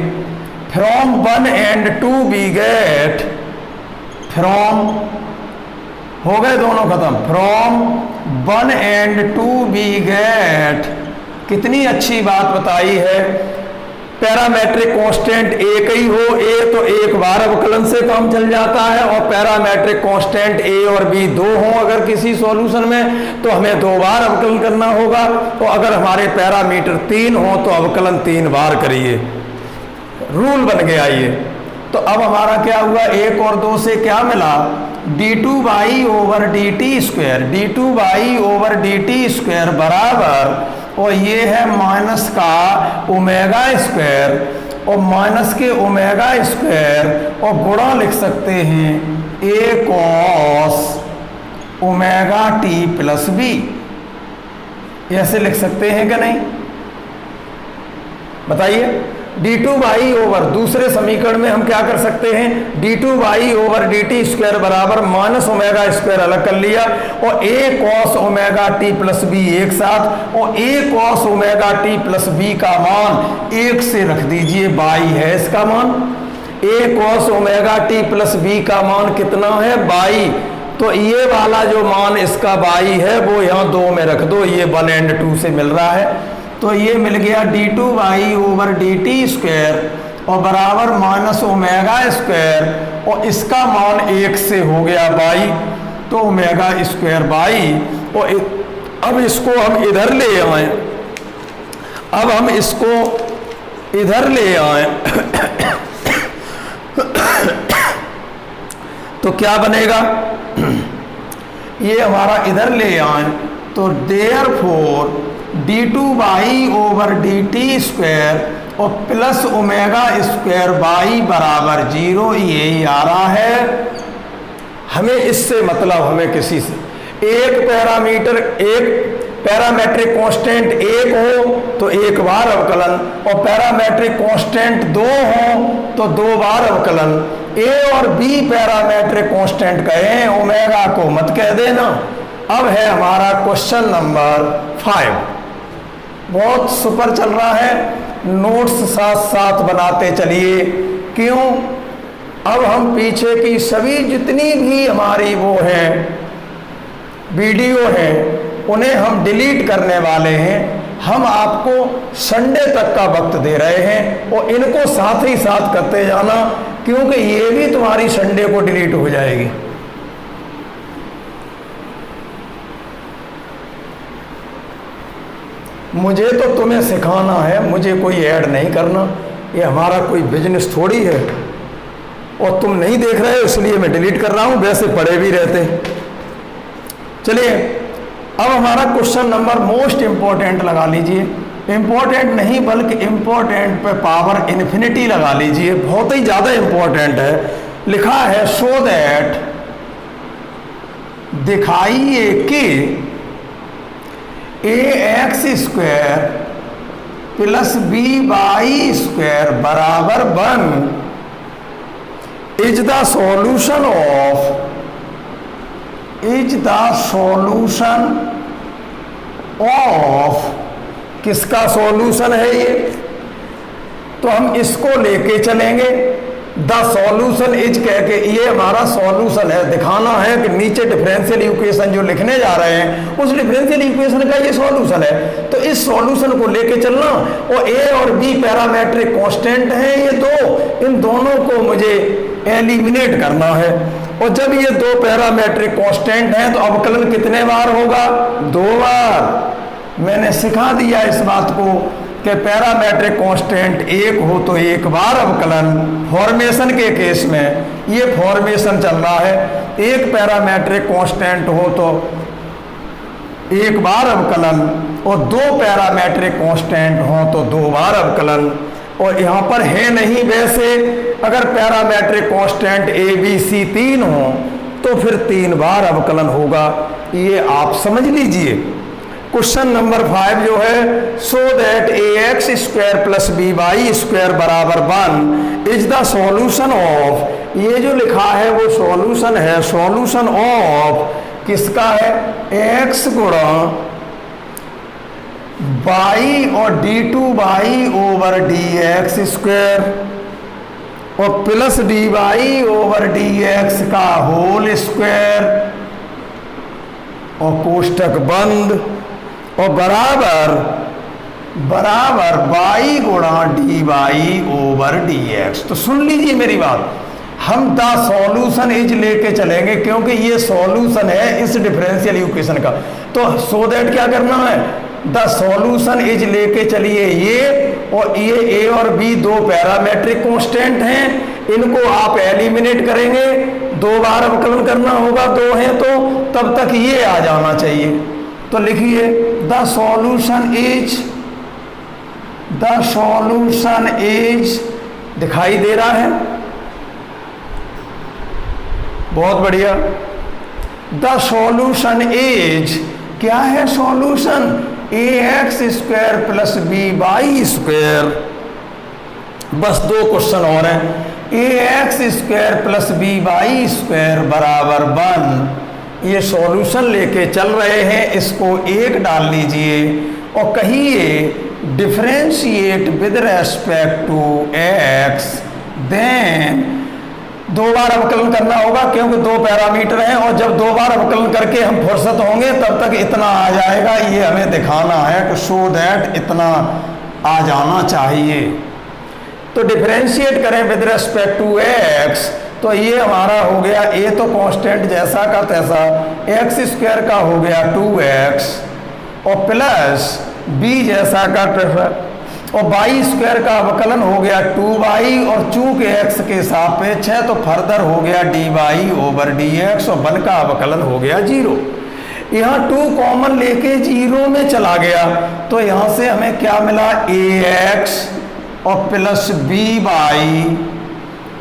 From 1 and 2 we get, from हो गए दोनों खत्म, फ्रॉम 1 and 2 we get, कितनी अच्छी बात बताई है, पैरामेट्रिक कांस्टेंट एक ही हो, ए तो एक बार अवकलन से काम चल जाता है, और पैरामेट्रिक कांस्टेंट ए और बी दो हों अगर किसी सॉल्यूशन में तो हमें दो बार अवकलन करना होगा। तो अगर हमारे पैरामीटर 3 हो तो अवकलन 3 बार करिए, रूल बन गया ये। तो अब हमारा क्या हुआ, 1 और 2 से क्या मिला, d2 by over D T square, d2 by over D T square बराबर, और ये है माइनस का ओमेगा स्क्वायर और माइनस के ओमेगा स्क्वायर, और गुणा लिख सकते हैं a cos omega T plus B, ऐसे लिख सकते हैं कि नहीं, बताइए। d2 बाई ओवर, दूसरे समीकरण में हम क्या कर सकते हैं, d2 by over D T square बराबर माइनस ओमेगा स्क्वायर अलग कर लिया, और a cos omega T plus b एक साथ, और a cos omega T plus B का मान 1 से रख दीजिए, बाई है इसका मान। a cos omega T plus B का मान कितना है, बाई, तो ये वाला जो मान इसका बाई है वो यहाँ 2 में रख दो, ये 1 एंड 2 से मिल रहा है। तो ये मिल गया d2 by over D T square और बराबर माइनस ओमेगा स्क्वायर, और इसका मान 1 से हो गया बाई, तो ओमेगा स्क्वायर बाई। और अब इसको हम इधर ले आए, अब हम इसको इधर ले आए तो क्या बनेगा, ये हमारा इधर ले आए, तो therefore d2 by over D T square और प्लस ओमेगा स्क्वायर बाई बराबर 0, यही आ रहा है। हमें इससे मतलब, हमें किसी से एक पैरामेट्रिक कांस्टेंट 1 हो तो 1 बार अवकलन, और पैरामेट्रिक कांस्टेंट 2 हो तो 2 बार अवकलन। a और b पैरामेट्रिक कांस्टेंट कहें, ओमेगा को मत कह देना। अब है हमारा क्वेश्चन नंबर 5, बहुत सुपर चल रहा है, नोट्स साथ साथ बनाते चलिए। क्यों, अब हम पीछे की सभी जितनी भी हमारी वो है वीडियो है उन्हें हम डिलीट करने वाले हैं। हम आपको संडे तक का वक्त दे रहे हैं और इनको साथ ही साथ करते जाना, क्योंकि ये भी तुम्हारी संडे को डिलीट हो जाएगी। मुझे तो तुम्हें सिखाना है, मुझे कोई ऐड नहीं करना, ये हमारा कोई बिजनेस थोड़ी है। और तुम नहीं देख रहे हो इसलिए मैं डिलीट कर रहा हूं, वैसे पढ़े भी रहते। चलिए अब हमारा क्वेश्चन नंबर मोस्ट इंपॉर्टेंट लगा लीजिए, इंपॉर्टेंट नहीं बल्कि इंपॉर्टेंट पे पावर इन्फिनिटी लगा लीजिए, बहुत ही ज्यादा इंपॉर्टेंट है। लिखा है सो दैट, दिखाइए कि ax square plus B Y square बराबर 1 इज द सॉल्यूशन ऑफ किसका सॉल्यूशन है ये, तो हम इसको लेके चलेंगे। द सॉल्यूशन इज कह के ये हमारा सॉल्यूशन है, दिखाना है कि नीचे डिफरेंशियल इक्वेशन जो लिखने जा रहे हैं उस डिफरेंशियल इक्वेशन का ये सॉल्यूशन है। तो इस सॉल्यूशन को लेके चलना, और ए और बी पैरामेट्रिक कांस्टेंट हैं ये दो, इन दोनों को मुझे एलिमिनेट करना है। और जब ये 2 पैरामेट्रिक कांस्टेंट हैं तो अवकलन कितने बार होगा, 2 बार। मैंने सिखा दिया इस बात को कि पैरामेट्रिक कांस्टेंट 1 हो तो 1 बार अवकलन। फॉर्मेशन के केस में ये फॉर्मेशन चल रहा है, 1 पैरामेट्रिक कांस्टेंट हो तो 1 बार अवकलन, और 2 पैरामेट्रिक कांस्टेंट हो तो 2 बार अवकलन। और यहाँ पर है नहीं, वैसे अगर parametric constant a b c 3 हो तो फिर 3 बार अवकलन होगा, ये आप समझ लीजिए। क्वेश्चन नंबर 5 जो है, so that ax square plus B Y square बराबर 1 इज द सॉल्यूशन ऑफ, ये जो लिखा है वो सॉल्यूशन है, सॉल्यूशन ऑफ किसका है, x गुणा बाई और d2 by over dx square और प्लस dy ओवर dx का होल स्क्वायर और कोष्टक बंद, और बराबर बराबर बाई गुणा D by over D x. तो सुन लीजिए मेरी बात, हम द सॉल्यूशन इज लेके चलेंगे क्योंकि ये सॉल्यूशन है इस डिफरेंशियल इक्वेशन का। तो सो दैट क्या करना है, द सॉल्यूशन इज लेके चलिए ये, और ये ए और बी दो पैरामेट्रिक कांस्टेंट हैं, इनको आप एलिमिनेट करेंगे, दो बार अवकलन करना होगा, दो हैं तो तब तक ये आ जाना चाहिए। तो लिखिए द सॉल्यूशन इज दिखाई दे रहा है, बहुत बढ़िया। द सॉल्यूशन इज क्या है, solution A X square plus B Y square. बस दो क्वेश्चन और हैं, A X square plus B Y square बराबर 1। ये सॉल्यूशन लेके चल रहे हैं, इसको 1 डाल लीजिए और कहिए differentiate with respect to x, then दो बार अवकलन करना होगा क्योंकि दो पैरामीटर हैं, और जब दो बार अवकलन करके हम फुर्सत होंगे तब तक इतना आ जाएगा, ये हमें दिखाना है कि सो दैट इतना आ जाना चाहिए। तो डिफरेंशिएट करें विद रेस्पेक्ट टू एक्स, तो ये हमारा हो गया ए तो कांस्टेंट जैसा का तैसा, एक्स स्क्वायर का हो गया 2x और प्लस बी जैसा का तैसा, और बाई स्क्वायर का अवकलन हो गया 2y, और चूंकि x के सापेक्ष है तो फर्दर हो गया dy ओवर dx, और 1 का अवकलन हो गया 0। यहाँ 2 कॉमन लेके 0 में चला गया, तो यहाँ से हमें क्या मिला, ax और प्लस by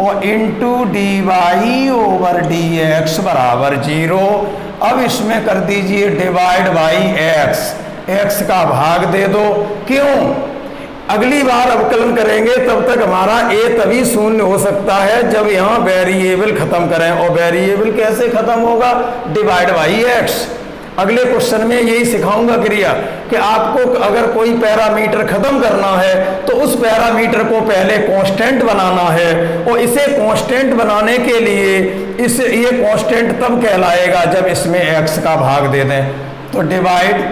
और इंटू dy ओवर dx बराबर 0। अब इसमें कर दीजिए डिवाइड बाई x का भाग दे दो। क्यों, अगली बार अवकलन करेंगे तब तक हमारा a तभी शून्य हो सकता है जब यहाँ वेरिएबल खत्म करें, और वेरिएबल कैसे खत्म होगा, डिवाइड बाई x। अगले क्वेश्चन में यही सिखाऊंगा क्रिया कि आपको अगर कोई पैरामीटर खत्म करना है तो उस पैरामीटर को पहले कांस्टेंट बनाना है, और इसे कांस्टेंट बनाने के लिए ये कांस्टेंट तब कहलाएगा जब इसमें x का भाग दे दें। तो डिवाइड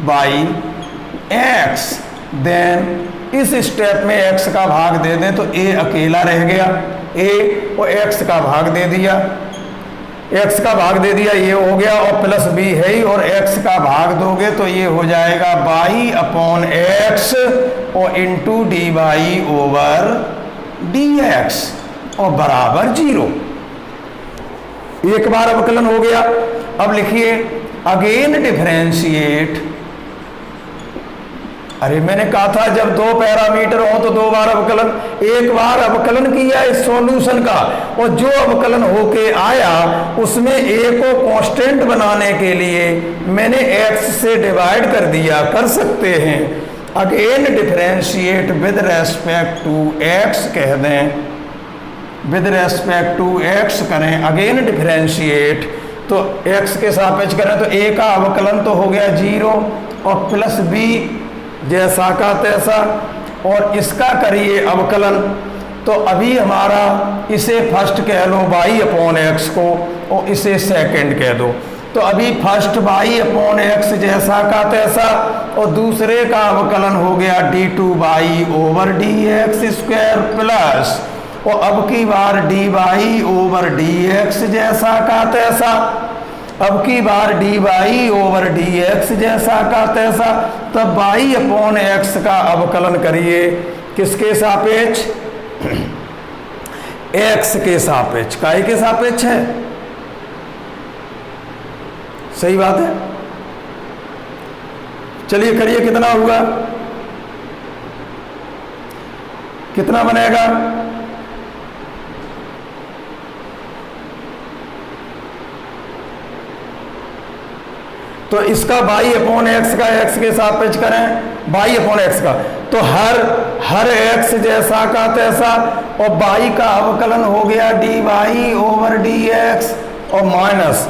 बाई x, देन इस स्टेप में x का भाग दे दें तो a अकेला रह गया, a और x का भाग दे दिया, x का भाग दे दिया, ये हो गया, और प्लस b है ही, और x का भाग दोगे तो ये हो जाएगा y अपॉन x और into D Y over dx और बराबर 0। एक बार अवकलन हो गया। अब लिखिए अगेन डिफरेंशिएट, अरे मैंने कहा था जब दो पैरामीटर हो तो दो बार अवकलन, एक बार अवकलन किया इस सॉल्यूशन का, और जो अवकलन होके आया उसमें a को कांस्टेंट बनाने के लिए मैंने x से डिवाइड कर दिया, कर सकते हैं। Again differentiate with respect to x कह दें, विद रेस्पेक्ट टू x करें, अगेन डिफरेंशिएट तो x के सापेक्ष करें तो a का अवकलन तो हो गया 0 और प्लस b जैसा का तैसा, और इसका करिए अवकलन। तो अभी हमारा इसे फर्स्ट कह लो y अपॉन x को, और इसे सेकंड कह दो। तो अभी फर्स्ट y अपॉन x जैसा का तैसा, और दूसरे का अवकलन हो गया d2y over dx square plus, और अब की बार dy ओवर dx जैसा का तैसा, अब की बार dy ओवर dx जैसा का तैसा। तब y अपॉन x का अवकलन करिए किसके सापेक्ष, x के सापेक्ष, काय के सापेक्ष है, सही बात है। चलिए करिए, कितना हुआ, कितना बनेगा, तो इसका y अपॉन एक्स का x के सापेक्ष करें, y अपॉन एक्स का, तो हर x जैसा का तैसा, और y का अवकलन हो गया dy ओवर dx और माइनस,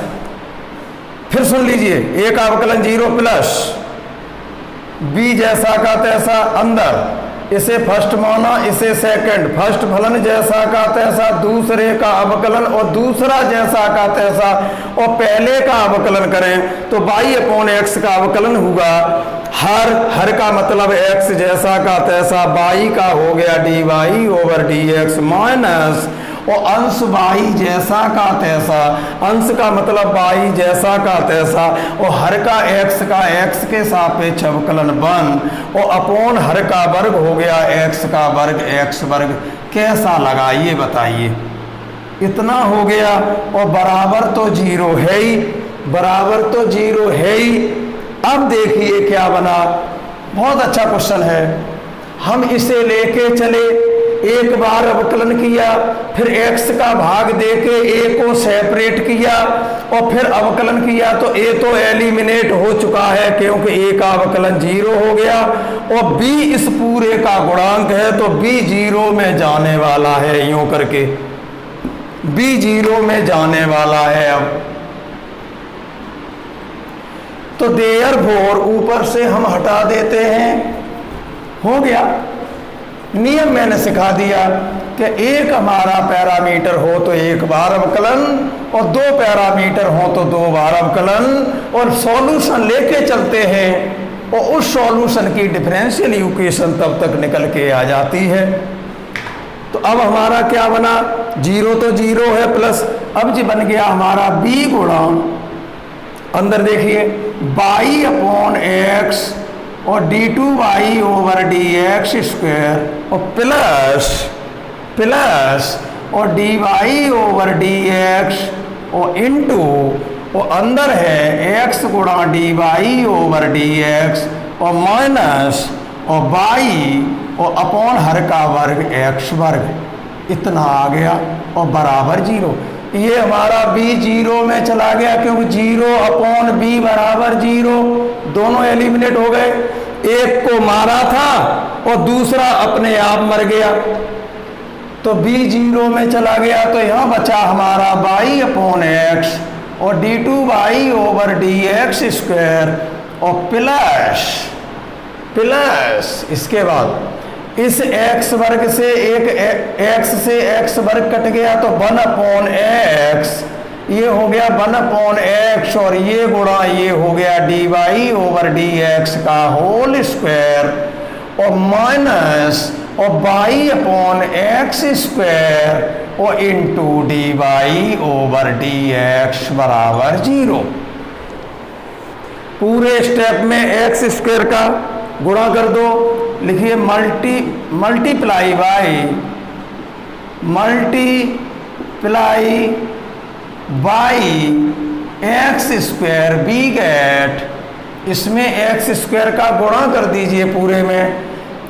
फिर सुन लीजिए a का अवकलन 0 प्लस b जैसा का तैसा अंदर, इसे फर्स्ट माना, इसे सेकंड, फर्स्ट फलन जैसा का तैसा, दूसरे का अवकलन और दूसरा जैसा का तैसा, और पहले का अवकलन करें तो y/x का अवकलन होगा। हर का मतलब x जैसा का तैसा, y का हो गया dy/dx माइनस, और अंश y जैसा का तैसा, अंश का मतलब y जैसा का तैसा, और हर का x के सापेक्ष अवकलन 1, और अपॉन हर का वर्ग हो गया x का वर्ग x वर्ग। कैसा लगा ये बताइए। इतना हो गया, और बराबर तो जीरो है ही, बराबर तो जीरो है ही। अब देखिए क्या बना, बहुत अच्छा क्वेश्चन है। हम इसे लेके चले, एक बार अवकलन किया, फिर x का भाग देके a को सेपरेट किया और फिर अवकलन किया, तो a तो एलिमिनेट हो चुका है क्योंकि a का अवकलन 0 हो गया, और b इस पूरे का गुणांक है तो b 0 में जाने वाला है। यूं करके b 0 में जाने वाला है। अब तो देयरफॉर ऊपर से हम हटा देते हैं, हो गया। नियम मैंने सिखा दिया कि एक हमारा पैरामीटर हो तो एक बार अवकलन, और 2 पैरामीटर हो तो 2 बार अवकलन, और सॉल्यूशन लेके चलते हैं, और उस सॉल्यूशन की डिफरेंशियल इक्वेशन तब तक निकल के आ जाती है। तो अब हमारा क्या बना, 0 तो 0 है प्लस, अब जी बन गया हमारा b गुणा, अंदर देखिए y/x और d2y/dx स्क्वायर, और प्लस और dy/dx और इंटू, और अंदर है x गुणा dy/dx और माइनस और y और अपॉन हर का वर्ग x वर्ग। इतना आ गया, और बराबर 0। ये हमारा b 0 में चला गया क्योंकि 0/b बराबर 0, दोनों एलिमिनेट हो गए। एक को मारा था और दूसरा अपने आप मर गया, तो b 0 में चला गया, तो यहां बचा हमारा y/x और d2y/dx स्क्वायर, और प्लस इसके बाद इस x वर्ग से एक x से x वर्ग कट गया तो 1/x, ये हो गया 1/x, और ये गुणा ये हो गया dy/dx का होल स्क्वायर, और माइनस और y/x स्क्वायर और इंटू dy/dx बराबर 0। पूरे स्टेप में x स्क्वायर का गुणा कर दो, लिखिए multiply by x square we get, इसमें एक्स स्क्वायर का गुणा कर दीजिए पूरे में,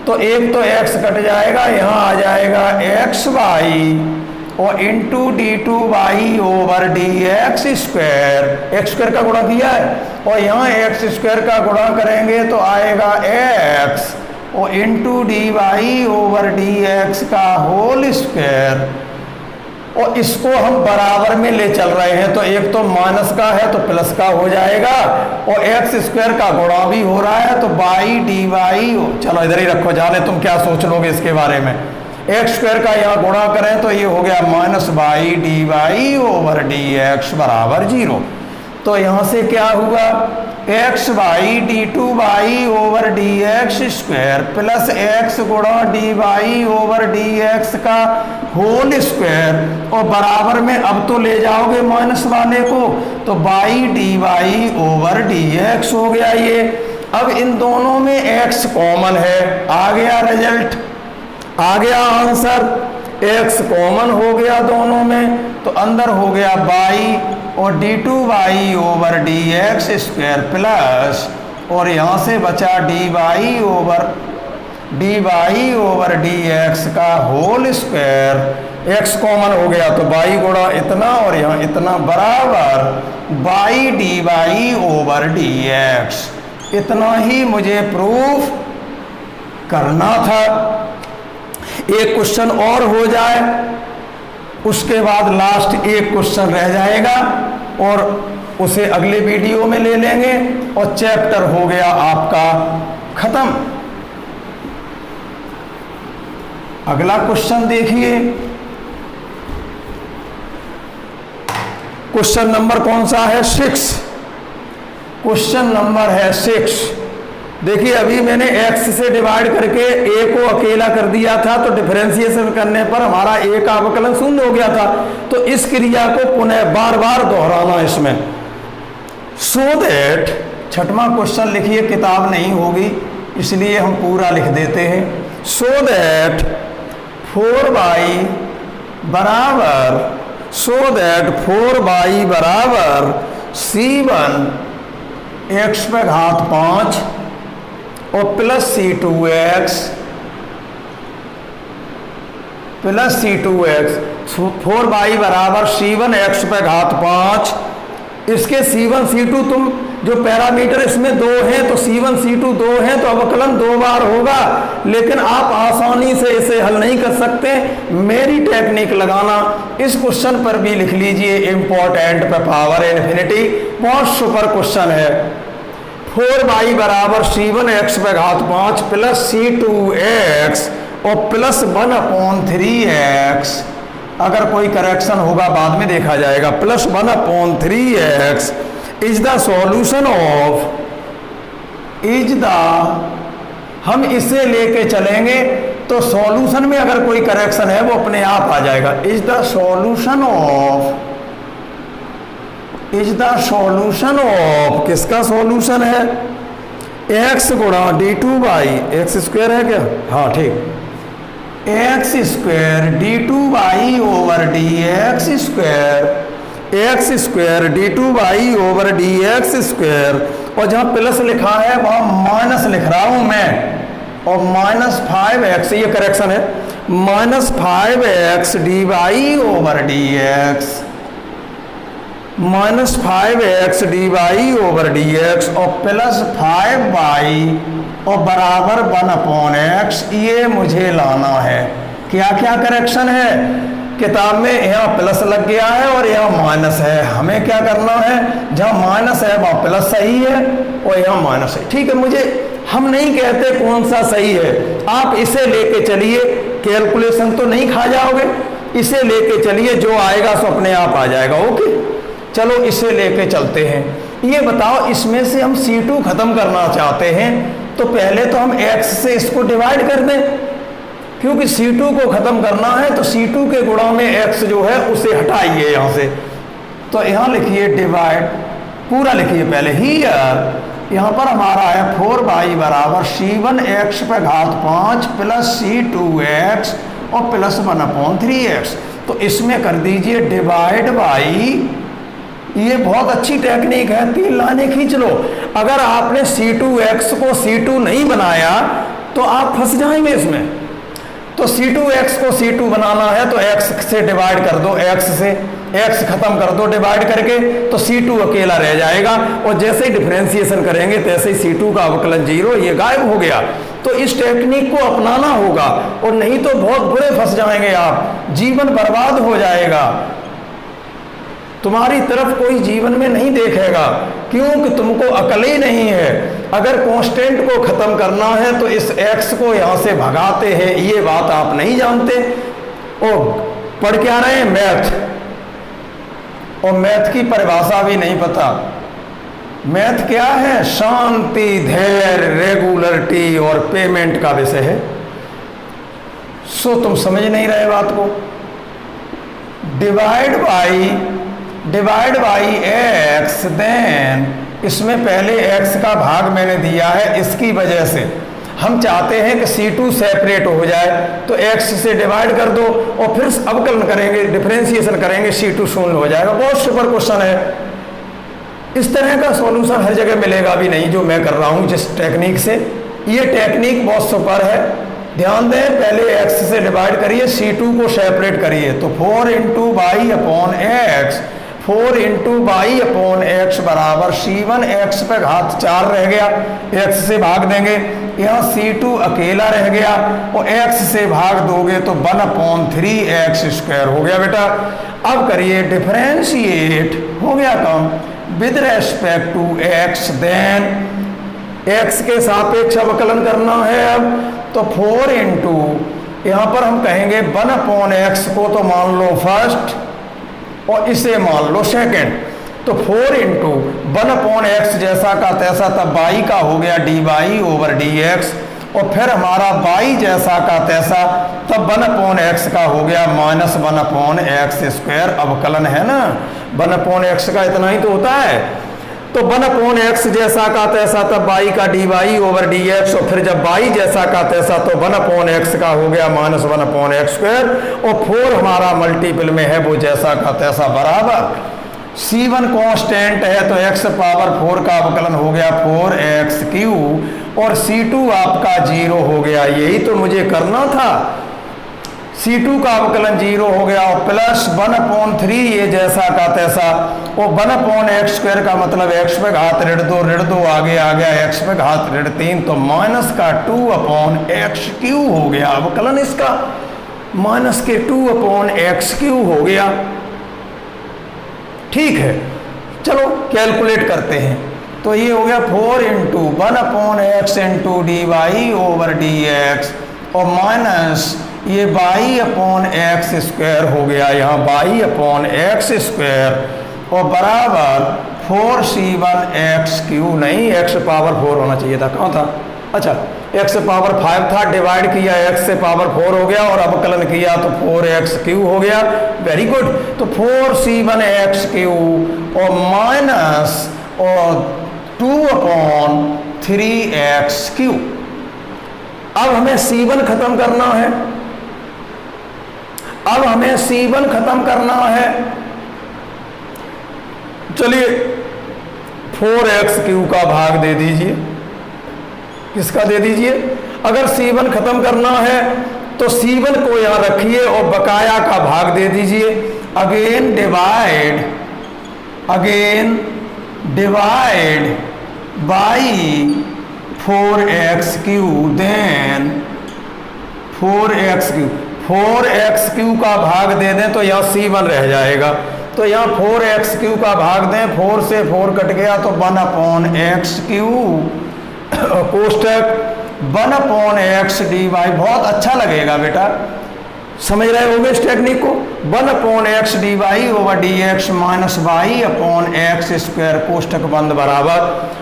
तो एक तो x कट जाएगा, यहाँ आ जाएगा xy और into d2y/dx square, x square का गुणा किया है, और यहाँ एक्स स्क्वायर का गुणा करेंगे तो आएगा x और इंटू dy/dx का होल स्क्वायर, और इसको हम बराबर में ले चल रहे हैं, तो एक तो माइनस का है तो प्लस का हो जाएगा, और एक्स स्क्वायर का गुणा भी हो रहा है तो बाई dy, चलो इधर ही रखो, जाने तुम क्या सोच लोगे इसके बारे में। एक्स स्क्वायर का यहाँ गुणा करें तो ये हो गया माइनस बाई dy/dx बराबर 0। तो यहाँ से क्या हुआ, xy d2y/dx square plus x गुणा dy/dx का होल स्क्वायर, और बराबर में अब तो ले जाओगे माइनस वाले को, तो बाई dy/dx हो गया ये। अब इन दोनों में x कॉमन है, आ गया रिजल्ट, आ गया आंसर, x कॉमन हो गया दोनों में, तो अंदर हो गया बाई और d2y/dx स्क्वायर प्लस, और यहाँ से बचा dy/dx का होल स्क्वायर, x कॉमन हो गया तो बाई गुणा इतना और यहाँ इतना बराबर बाई dy/dx। इतना ही मुझे प्रूफ करना था। एक क्वेश्चन और हो जाए, उसके बाद लास्ट एक क्वेश्चन रह जाएगा और उसे अगले वीडियो में ले लेंगे, और चैप्टर हो गया आपका खत्म। अगला क्वेश्चन देखिए, क्वेश्चन नंबर कौन सा है? 6। क्वेश्चन नंबर है 6। देखिए अभी मैंने x से डिवाइड करके a को अकेला कर दिया था, तो डिफरेंशिएशन करने पर हमारा a का अवकलन शून्य हो गया था। तो इस क्रिया को पुनः बार बार दोहराना इसमें, सो दैट, छठवां क्वेश्चन लिखिए, किताब नहीं होगी इसलिए हम पूरा लिख देते हैं। सो दैट 4y बराबर, सो दैट 4y बराबर c1 x पे घात 5 और plus c2x plus c2x, 4y बराबर c1 x पे घात 5। इसके c1 c2 तुम जो पैरामीटर इसमें दो हैं, तो c1 c2 दो हैं, तो अवकलन 2 बार होगा। लेकिन आप आसानी से इसे हल नहीं कर सकते, मेरी टेक्निक लगाना। इस क्वेश्चन पर भी लिख लीजिए, इम्पोर्टेंट पे पावर इन्फिनिटी, बहुत सुपर क्वेश्चन है। 4y बराबर c1 x पे घात 5 प्लस c2x और प्लस 1/3x, अगर कोई करेक्शन होगा बाद में देखा जाएगा, plus 1/3x is the solution of, is the, हम इसे लेके चलेंगे तो सॉल्यूशन में अगर कोई करेक्शन है वो अपने आप आ जाएगा। Is the solution of, is the solution of, किसका सॉल्यूशन है? x गुणा d2 एक्स स्क्वायर है क्या? हाँ ठीक, x square d2 over dx square, x square d2 over dx square, और जहाँ प्लस लिखा है वहाँ माइनस लिख रहा हूँ मैं, और -5x, ये करेक्शन है, -5x dy over dx, -5x dy over dx और प्लस 5y और बराबर 1/x, ये मुझे लाना है। क्या क्या करेक्शन है? किताब में यहाँ प्लस लग गया है और यहाँ माइनस है, हमें क्या करना है? जहाँ माइनस है वहाँ प्लस सही है और यहाँ माइनस है। ठीक है, मुझे, हम नहीं कहते कौन सा सही है, आप इसे लेके चलिए, कैलकुलेशन तो नहीं खा जाओगे, इसे लेके चलिए, जो आएगा सो अपने आप आ जाएगा। ओके, चलो इसे लेके चलते हैं। ये बताओ, इसमें से हम C2 खत्म करना चाहते हैं, तो पहले तो हम x से इसको डिवाइड कर दें, क्योंकि C2 को खत्म करना है तो C2 के गुणा में x जो है उसे हटाइए यहाँ से। तो यहाँ लिखिए डिवाइड, पूरा लिखिए पहले ही यार, यहाँ पर हमारा है 4y बराबर c1 x पे घात 5 प्लस c2x और प्लस 1/3x। तो इसमें कर दीजिए डिवाइड बाई, ये बहुत अच्छी टेक्निक है, 3 लाइनें खींच लो। अगर आपने c2x को c2 नहीं बनाया तो आप फंस जाएंगे इसमें। तो c2x को c2 बनाना है तो x से डिवाइड कर दो, x से x खत्म कर दो डिवाइड करके, तो c2 अकेला रह जाएगा, और जैसे ही डिफरेंशिएशन करेंगे तैसे ही c2 का अवकलन 0, ये गायब हो गया। तो इस टेक्निक को अपनाना होगा, और नहीं तो बहुत बुरे फंस जाएंगे आप, जीवन बर्बाद हो जाएगा, तुम्हारी तरफ कोई जीवन में नहीं देखेगा, क्योंकि तुमको अकल ही नहीं है। अगर कांस्टेंट को खत्म करना है तो इस x को यहाँ से भगाते हैं, ये बात आप नहीं जानते। और पढ़ क्या रहे हैं? मैथ, और मैथ की परिभाषा भी नहीं पता। मैथ क्या है? शांति, धैर्य, रेगुलरिटी और पेमेंट का विषय है। सो तुम समझ नहीं रहे बात को। डिवाइड बाई एक्स, देन इसमें पहले x का भाग मैंने दिया है, इसकी वजह से हम चाहते हैं कि C2 सेपरेट हो जाए, तो x से डिवाइड कर दो और फिर अवकलन करेंगे, डिफरेंशिएशन करेंगे, C2 शून्य हो जाएगा। बहुत सुपर क्वेश्चन है। इस तरह का सॉल्यूशन हर जगह मिलेगा भी नहीं जो मैं कर रहा हूँ जिस टेक्निक से। ये टेक्निक बहुत सुपर है, ध्यान दें। पहले x से डिवाइड करिए, C2 को सेपरेट करिए, तो 4 × y/x, 4 × y/x बराबर c1 x पे घात 4 रह गया, x से भाग देंगे, यहाँ C2 अकेला रह गया, और x से भाग दोगे तो 1/3x² हो गया बेटा। अब करिए डिफरेंशिएट, हो गया काम, with respect to x, then x के सापेक्ष अवकलन करना है। अब तो 4 × यहाँ पर हम कहेंगे 1/x को तो मान लो फर्स्ट और इसे मान लो सेकंड, तो 4 इंटू 1/x जैसा का तैसा, तब y का हो गया dy/dx, और फिर हमारा y जैसा का तैसा, तब 1/x का हो गया -1/x²। अवकलन है ना, 1/x का इतना ही तो होता है, तो 1/x जैसा का तैसा, तब y का dy/dx, और फिर जब y जैसा का तैसा तो 1/x का हो गया -1/x², और 4 हमारा मल्टीपल में है वो जैसा का तैसा बराबर C1 कांस्टेंट है, तो x पावर 4 का अवकलन हो गया 4x3, और C2 आपका 0 हो गया। यही तो मुझे करना था, C2 का अवकलन 0 हो गया, और प्लस 1/3 ये जैसा का तैसा, और 1/x² का मतलब x पे घात ऋण 2 आगे आ गया x पे घात ऋण 3, तो माइनस का 2/x³ हो गया अवकलन इसका, माइनस के 2/x³ हो गया। ठीक है, चलो कैलकुलेट करते हैं, तो ये हो गया 4 इंटू 1/x इंटू dy/dx, और माइनस ये y/x² हो गया, यहाँ y/x², और बराबर 4c1x³ नहीं, x पावर 4 होना चाहिए था, कहाँ था, अच्छा x पावर 5 था, डिवाइड किया x से पावर 4 हो गया, और अवकलन किया तो 4x³ हो गया। वेरी गुड, तो 4c1x³ और माइनस और 2/3x³। अब हमें c1 खत्म करना है, अब हमें c1 खत्म करना है। चलिए 4x³ का भाग दे दीजिए, किसका दे दीजिए, अगर C1 खत्म करना है तो C1 को यहां रखिए और बकाया का भाग दे दीजिए। Again divide by 4x³ then 4x³ का भाग दे दें तो यहाँ C1 रह जाएगा, तो यहाँ 4x³ का भाग दें, 4 से 4 कट गया तो 1/x³ कोष्टक 1/x/dy। बहुत अच्छा लगेगा बेटा, समझ रहे होगे इस टेक्निक को। 1/x/dy/dx माइनस y/x² कोष्टक बंद बराबर,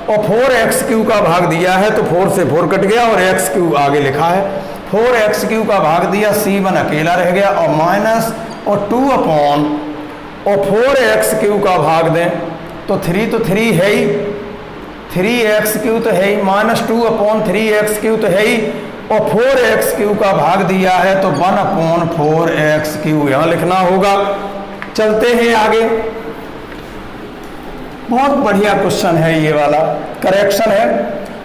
और 4x³ का भाग दिया है तो 4 से 4 कट गया और x³ आगे लिखा है, 4x³ का भाग दिया, C1 अकेला रह गया, और माइनस और 2 और 4x³ का भाग दें तो 3 तो 3 है ही, 3x³ तो है ही, माइनस 2/3x³ तो है ही, और 4x³ का भाग दिया है तो 1/4x³ यहाँ लिखना होगा। चलते हैं आगे, बहुत बढ़िया क्वेश्चन है ये वाला, करेक्शन है,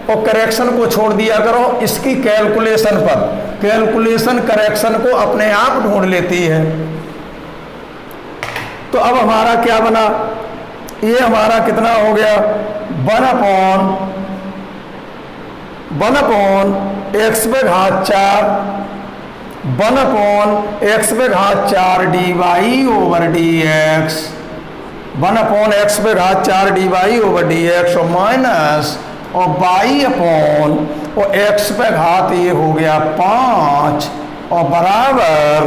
और करेक्शन को छोड़ दिया करो इसकी कैलकुलेशन पर, कैलकुलेशन करेक्शन को अपने आप ढूंढ लेती है। तो अब हमारा क्या बना, ये हमारा कितना हो गया 1/x/4 1/x/4 dy/dx 1/x/4 dy/dx और माइनस और और x पे घात ये हो गया 5 और बराबर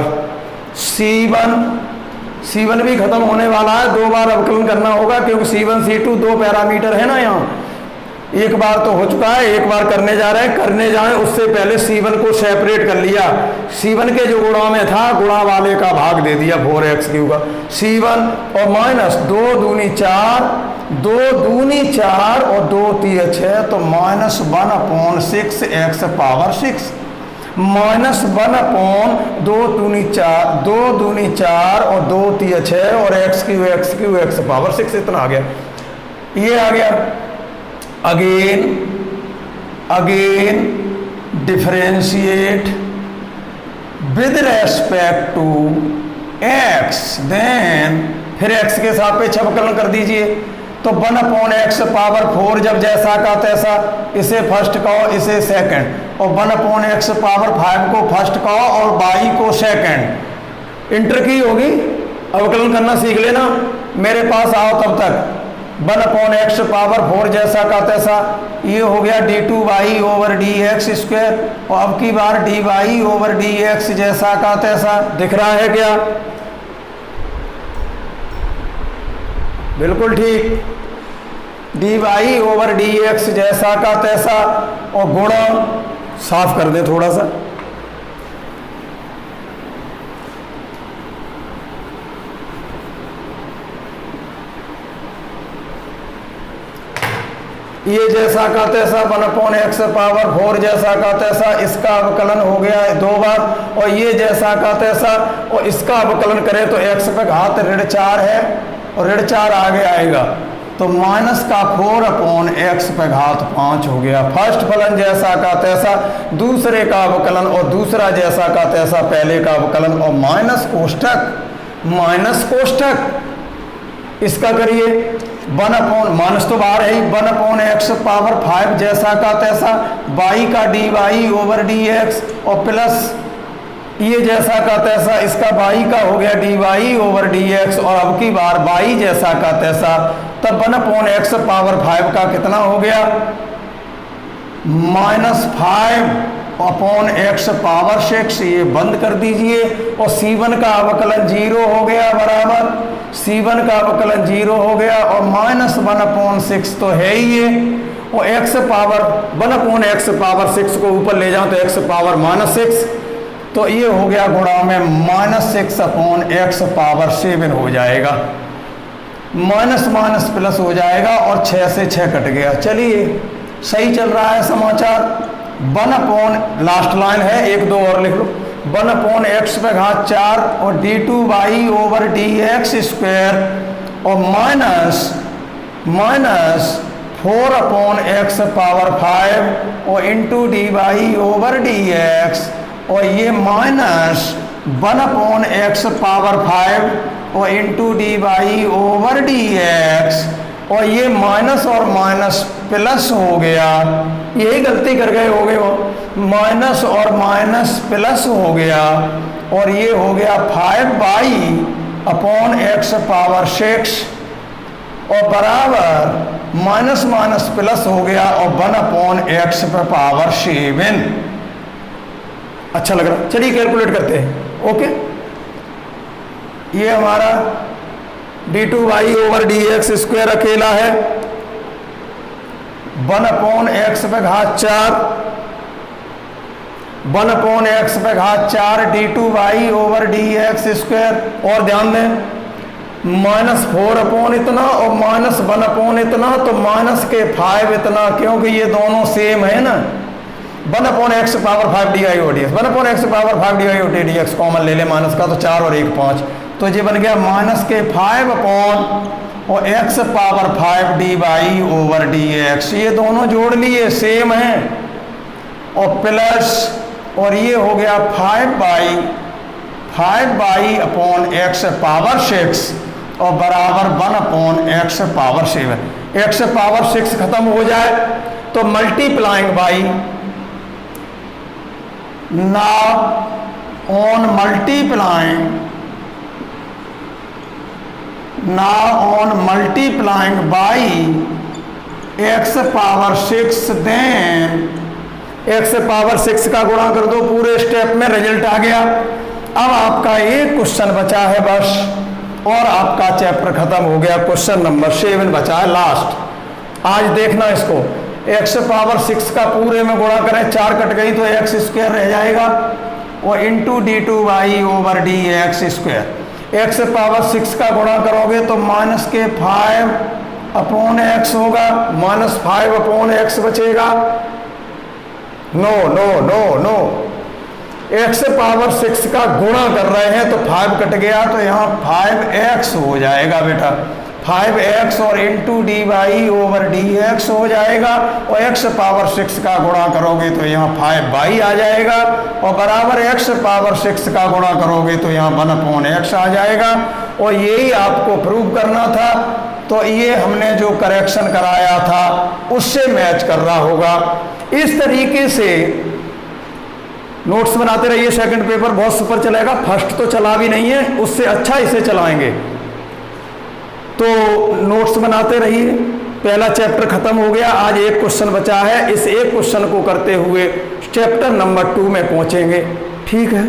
C1 भी खत्म होने वाला है, 2 बार अवकलन करना होगा क्योंकि C1 C2 2 पैरामीटर है ना, यहाँ एक बार तो हो चुका है, एक बार करने जा रहे हैं, करने जाएं उससे पहले C1 को सेपरेट कर लिया, C1 के जो गुणा में था गुणा वाले का भाग दे दिया 4x³ का, C1 और माइनस 2 दूनी 4 और 2 3 6 तो माइनस 1/6x⁻6 माइनस 1/2 दूनी 4 और 2 3 6 और x⁻6 इतना आ गया, ये आ गया। Again differentiate with respect to x, then फिर x के सापेक्ष अवकलन कर दीजिए, तो 1/x⁴ जब जैसा का तैसा, इसे फर्स्ट कहो इसे सेकंड, और 1/x⁵ को फर्स्ट कहो और y को सेकंड, इंटर की होगी, अवकलन करना सीख लेना, मेरे पास आओ तब तक 1/x पावर 4 जैसा का तैसा, ये हो गया d2y/dx²। और अब की बार dy/dx जैसा का तैसा। दिख रहा है क्या? बिल्कुल ठीक, dy/dx जैसा का तैसा। और गुणा साफ कर दे थोड़ा सा, ये जैसा का तैसा 1/x पावर 4 जैसा का तैसा, इसका अवकलन हो गया 2 बार। और ये जैसा का तैसा, और इसका अवकलन करें तो x पे घात ऋण 4 है और ऋण 4 आगे आएगा, तो माइनस का 4/x पे घात 5 हो गया। फर्स्ट फलन जैसा का तैसा, दूसरे का अवकलन, और दूसरा जैसा का तैसा पहले का अवकलन, और माइनस कोष्ठक इसका करिए। माइनस तो बाहर है ही, 1/x पावर 5 जैसा का तैसा, y का dy/dx, और प्लस ये जैसा का तैसा, इसका y का हो गया dy/dx। और अब की बार y जैसा का तैसा, तब 1/x पावर 5 का कितना हो गया? -5/x power 6। ये बंद कर दीजिए। और c1 का अवकलन 0 हो गया, बराबर c1 का अवकलन 0 हो गया, और -1/6 तो है ही ये। और x पावर 1/x पावर 6 को ऊपर ले जाओ तो x पावर -6, तो ये हो गया गुणा में -6/x पावर 7 हो जाएगा। माइनस प्लस हो जाएगा, और 6 से 6 कट गया। चलिए, सही चल रहा है समाचार। 1/ लास्ट लाइन है, 1 2 और लिख लो। 1/x पे घात 4 और d2y/dx² और माइनस 4/x पावर 5 और इंटू dy/dx, और ये माइनस 1/x पावर 5 और इंटू dy/dx, और ये माइनस और माइनस प्लस हो गया। यही गलती कर गए होगे वो, माइनस और माइनस प्लस हो गया, और ये हो गया 5/x पावर 6 और बराबर माइनस प्लस हो गया और 1/x पावर 7। अच्छा लग रहा? चलिए कैलकुलेट करते हैं। ओके, ये हमारा d2y/dx² अकेला है, 1/x पे घात 4, 1/x पे घात 4 d2y/dx²। और ध्यान दें, -4 इतना और -1 इतना, तो माइनस के 5 इतना, क्योंकि ये दोनों सेम है ना। 1/x power 5 dy/dx, 1/x power 5 dy/dx common ले ले माइनस का, तो 4 और 1 5, तो ये बन गया माइनस के 5 और x पावर 5 dy/dx। ये दोनों जोड़ लिए, सेम है, और प्लस, और ये हो गया 5/x पावर 6 और बराबर 1/x पावर 7। x पावर 6 खत्म हो जाए तो multiplying by, now on multiplying by x power 6, then x power 6 का गुणा कर दो पूरे स्टेप में, रिजल्ट आ गया। अब आपका एक क्वेश्चन बचा है बस, और आपका चैप्टर खत्म हो गया। क्वेश्चन नंबर 7 बचा है लास्ट। आज देखना इसको, x पावर 6 का पूरे में गुणा करें, 4 कट गई तो x² रह जाएगा, और इंटू d2y/dx²। x पावर 6 का गुणा करोगे तो माइनस के 5/x होगा, -5/x बचेगा। No no no no, x power 6 का गुणा कर रहे हैं तो 5 कट गया, तो यहाँ 5x हो जाएगा बेटा, 5x और इंटू dy/dx हो जाएगा, और x पावर 6 का गुणा करोगे तो यहाँ 5y आ जाएगा, और बराबर x पावर 6 का गुणा करोगे तो यहाँ 1/x आ जाएगा। और यही आपको प्रूव करना था, तो ये हमने जो करेक्शन कराया था उससे मैच कर रहा होगा। इस तरीके से नोट्स बनाते रहिए, सेकंड पेपर बहुत सुपर चलेगा। फर्स्ट तो चला भी नहीं है, उससे अच्छा इसे चलाएंगे। तो नोट्स बनाते रहिए। पहला चैप्टर खत्म हो गया, आज एक क्वेश्चन बचा है, इस एक क्वेश्चन को करते हुए चैप्टर नंबर 2 में पहुंचेंगे। ठीक है।